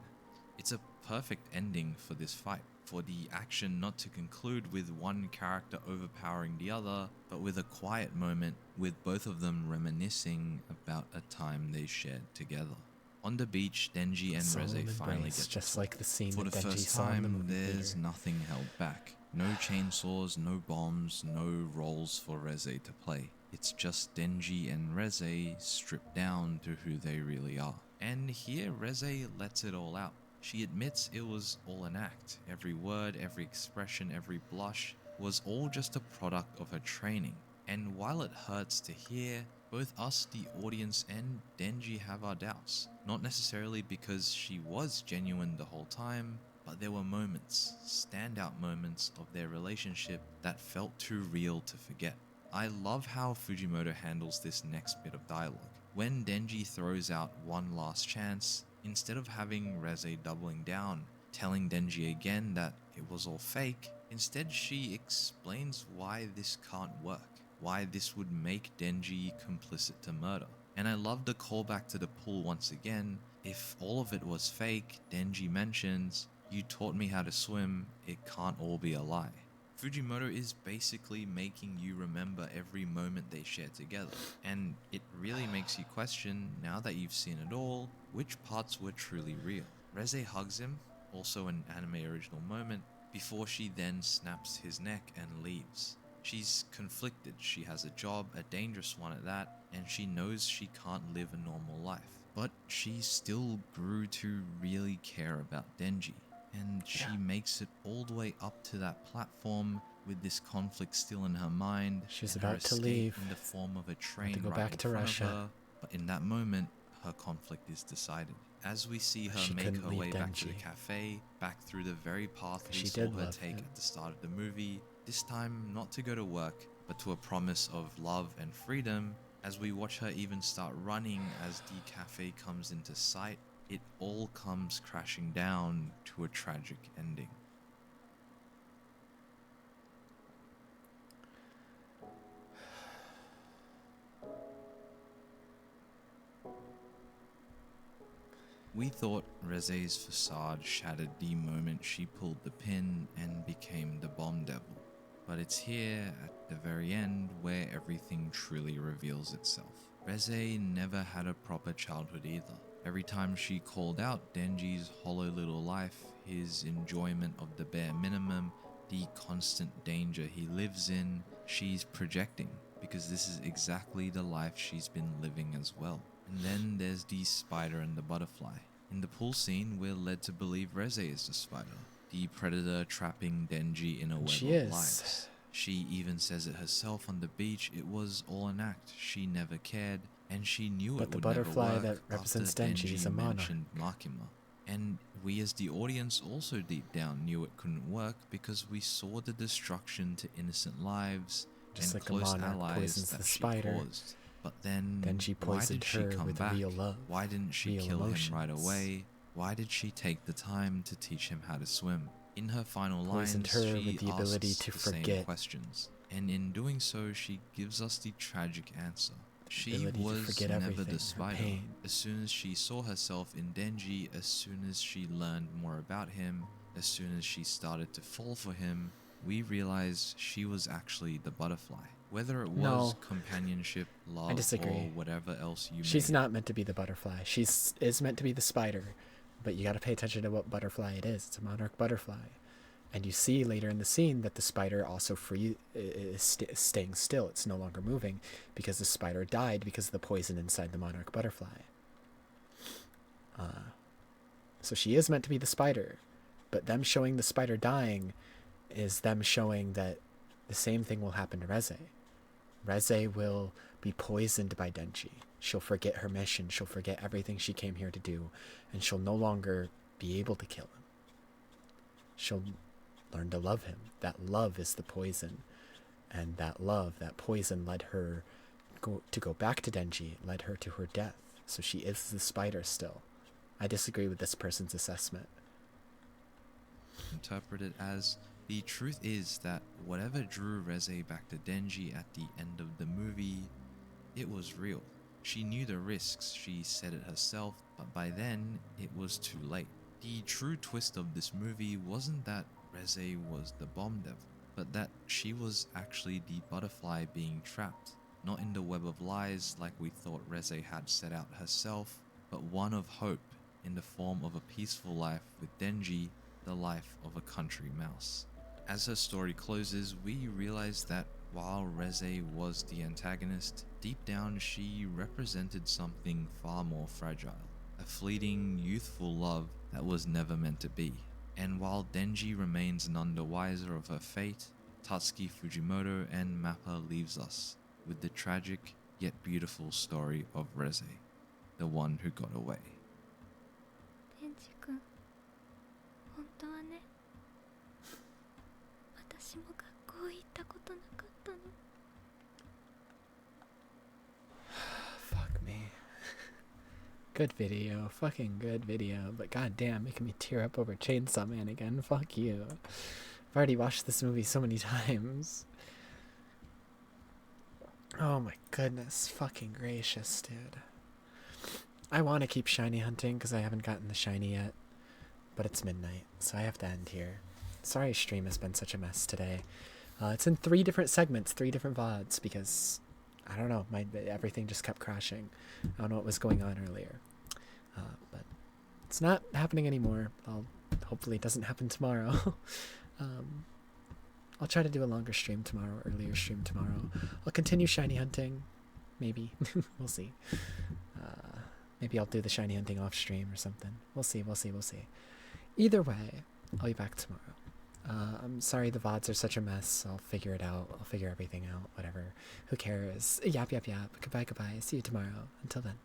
It's a perfect ending for this fight, for the action not to conclude with one character overpowering the other, but with a quiet moment with both of them reminiscing about a time they shared together. On the beach, Denji and Reze finally get just like the scene for that the Denji first saw in the time, movie there's theater. nothing held back. No chainsaws, no bombs, no roles for Reze to play. It's just Denji and Reze stripped down to who they really are. And here Reze lets it all out. She admits it was all an act. Every word, every expression, every blush was all just a product of her training. And while it hurts to hear, both us, the audience, and Denji have our doubts. Not necessarily because she was genuine the whole time, but there were moments, standout moments of their relationship that felt too real to forget. I love how Fujimoto handles this next bit of dialogue. When Denji throws out one last chance, instead of having Reze doubling down, telling Denji again that it was all fake, instead she explains why this can't work, why this would make Denji complicit to murder. And I love the callback to the pool once again. If all of it was fake, Denji mentions, "You taught me how to swim, it can't all be a lie." Fujimoto is basically making you remember every moment they share together, and it really makes you question, now that you've seen it all, which parts were truly real. Reze hugs him, also an anime original moment, before she then snaps his neck and leaves. She's conflicted, she has a job, a dangerous one at that, and she knows she can't live a normal life. But she still grew to really care about Denji. And she makes it all the way up to that platform with this conflict still in her mind. She's and her about to escape leave. in the form of a train to go right back in to front Russia. of her. But in that moment, her conflict is decided. As we see her She make couldn't her leave way back to the Denji. cafe, back through the very path we She saw did her love take him. at the start of the movie, this time not to go to work, but to a promise of love and freedom. As we watch her even start running as the cafe comes into sight, it all comes crashing down to a tragic ending. We thought Reze's facade shattered the moment she pulled the pin and became the bomb devil. But it's here, at the very end, where everything truly reveals itself. Reze never had a proper childhood either. Every time she called out Denji's hollow little life, his enjoyment of the bare minimum, the constant danger he lives in, she's projecting, because this is exactly the life she's been living as well. And then there's the spider and the butterfly. In the pool scene, we're led to believe Reze is the spider, the predator trapping Denji in a web She of is. lies. She even says it herself on the beach, it was all an act, she never cared, and she knew But it the would butterfly never work that represents after Denji is a monarch. mentioned Makima. And we as the audience also deep down knew it couldn't work because we saw the destruction to innocent lives Just and like a close monarch allies poisons that the she spider, caused. But then, Denji why poisoned did she her come with back? real love, Why didn't she real kill him right emotions. away? Why did she take the time to teach him how to swim? In her final Poisoned lines, her she with the ability asks to the same forget. questions, and in doing so, she gives us the tragic answer. She ability to was forget never everything, the her spider. pain. As soon as she saw herself in Denji, as soon as she learned more about him, as soon as she started to fall for him, we realized she was actually the butterfly. Whether it was No. companionship, love, disagree. or whatever else you She's may not meant to be the butterfly. Is meant to be the spider. But you got to pay attention to what butterfly it is. It's a monarch butterfly. And you see later in the scene that the spider also is staying still. It's no longer moving because the spider died because of the poison inside the monarch butterfly. So she is meant to be the spider. But them showing the spider dying is them showing that the same thing will happen to Reze. Reze will be poisoned by Denji. She'll forget her mission. She'll forget everything she came here to do. And she'll no longer be able to kill him. She'll learn to love him. That love is the poison. And that love, that poison led her to go back to Denji, led her to her death. So she is the spider still. I disagree with this person's assessment. Interpret it as, the truth is that whatever drew Reze back to Denji at the end of the movie, it was real. She knew the risks, she said it herself, but by then, it was too late. The true twist of this movie wasn't that Reze was the bomb devil, but that she was actually the butterfly being trapped, not in the web of lies like we thought Reze had set out herself, but one of hope in the form of a peaceful life with Denji, the life of a country mouse. As her story closes, we realize that while Reze was the antagonist, deep down she represented something far more fragile, a fleeting, youthful love that was never meant to be. And while Denji remains none the wiser of her fate, Tatsuki Fujimoto and Mappa leaves us with the tragic yet beautiful story of Reze, the one who got away. デンジ君、本当はね、私も学校行ったことなかったの。Fuck me. Good video, fucking good video, but goddamn, making me tear up over Chainsaw Man again. Fuck you. I've already watched this movie so many times. Oh my goodness, fucking gracious, dude. I want to keep shiny hunting because I haven't gotten the shiny yet, but it's midnight, so I have to end here. Sorry stream has been such a mess today. It's in 3 different segments, 3 different VODs, because I don't know, everything just kept crashing. I don't know what was going on earlier. But it's not happening anymore. Hopefully it doesn't happen tomorrow. I'll try to do a longer stream tomorrow, earlier stream tomorrow. I'll continue shiny hunting. Maybe. We'll see. Maybe I'll do the shiny hunting off stream or something. We'll see. Either way, I'll be back tomorrow. I'm sorry the VODs are such a mess. I'll figure it out. I'll figure everything out. Whatever. Who cares? Yap, yap, yap. Goodbye, goodbye. See you tomorrow. Until then.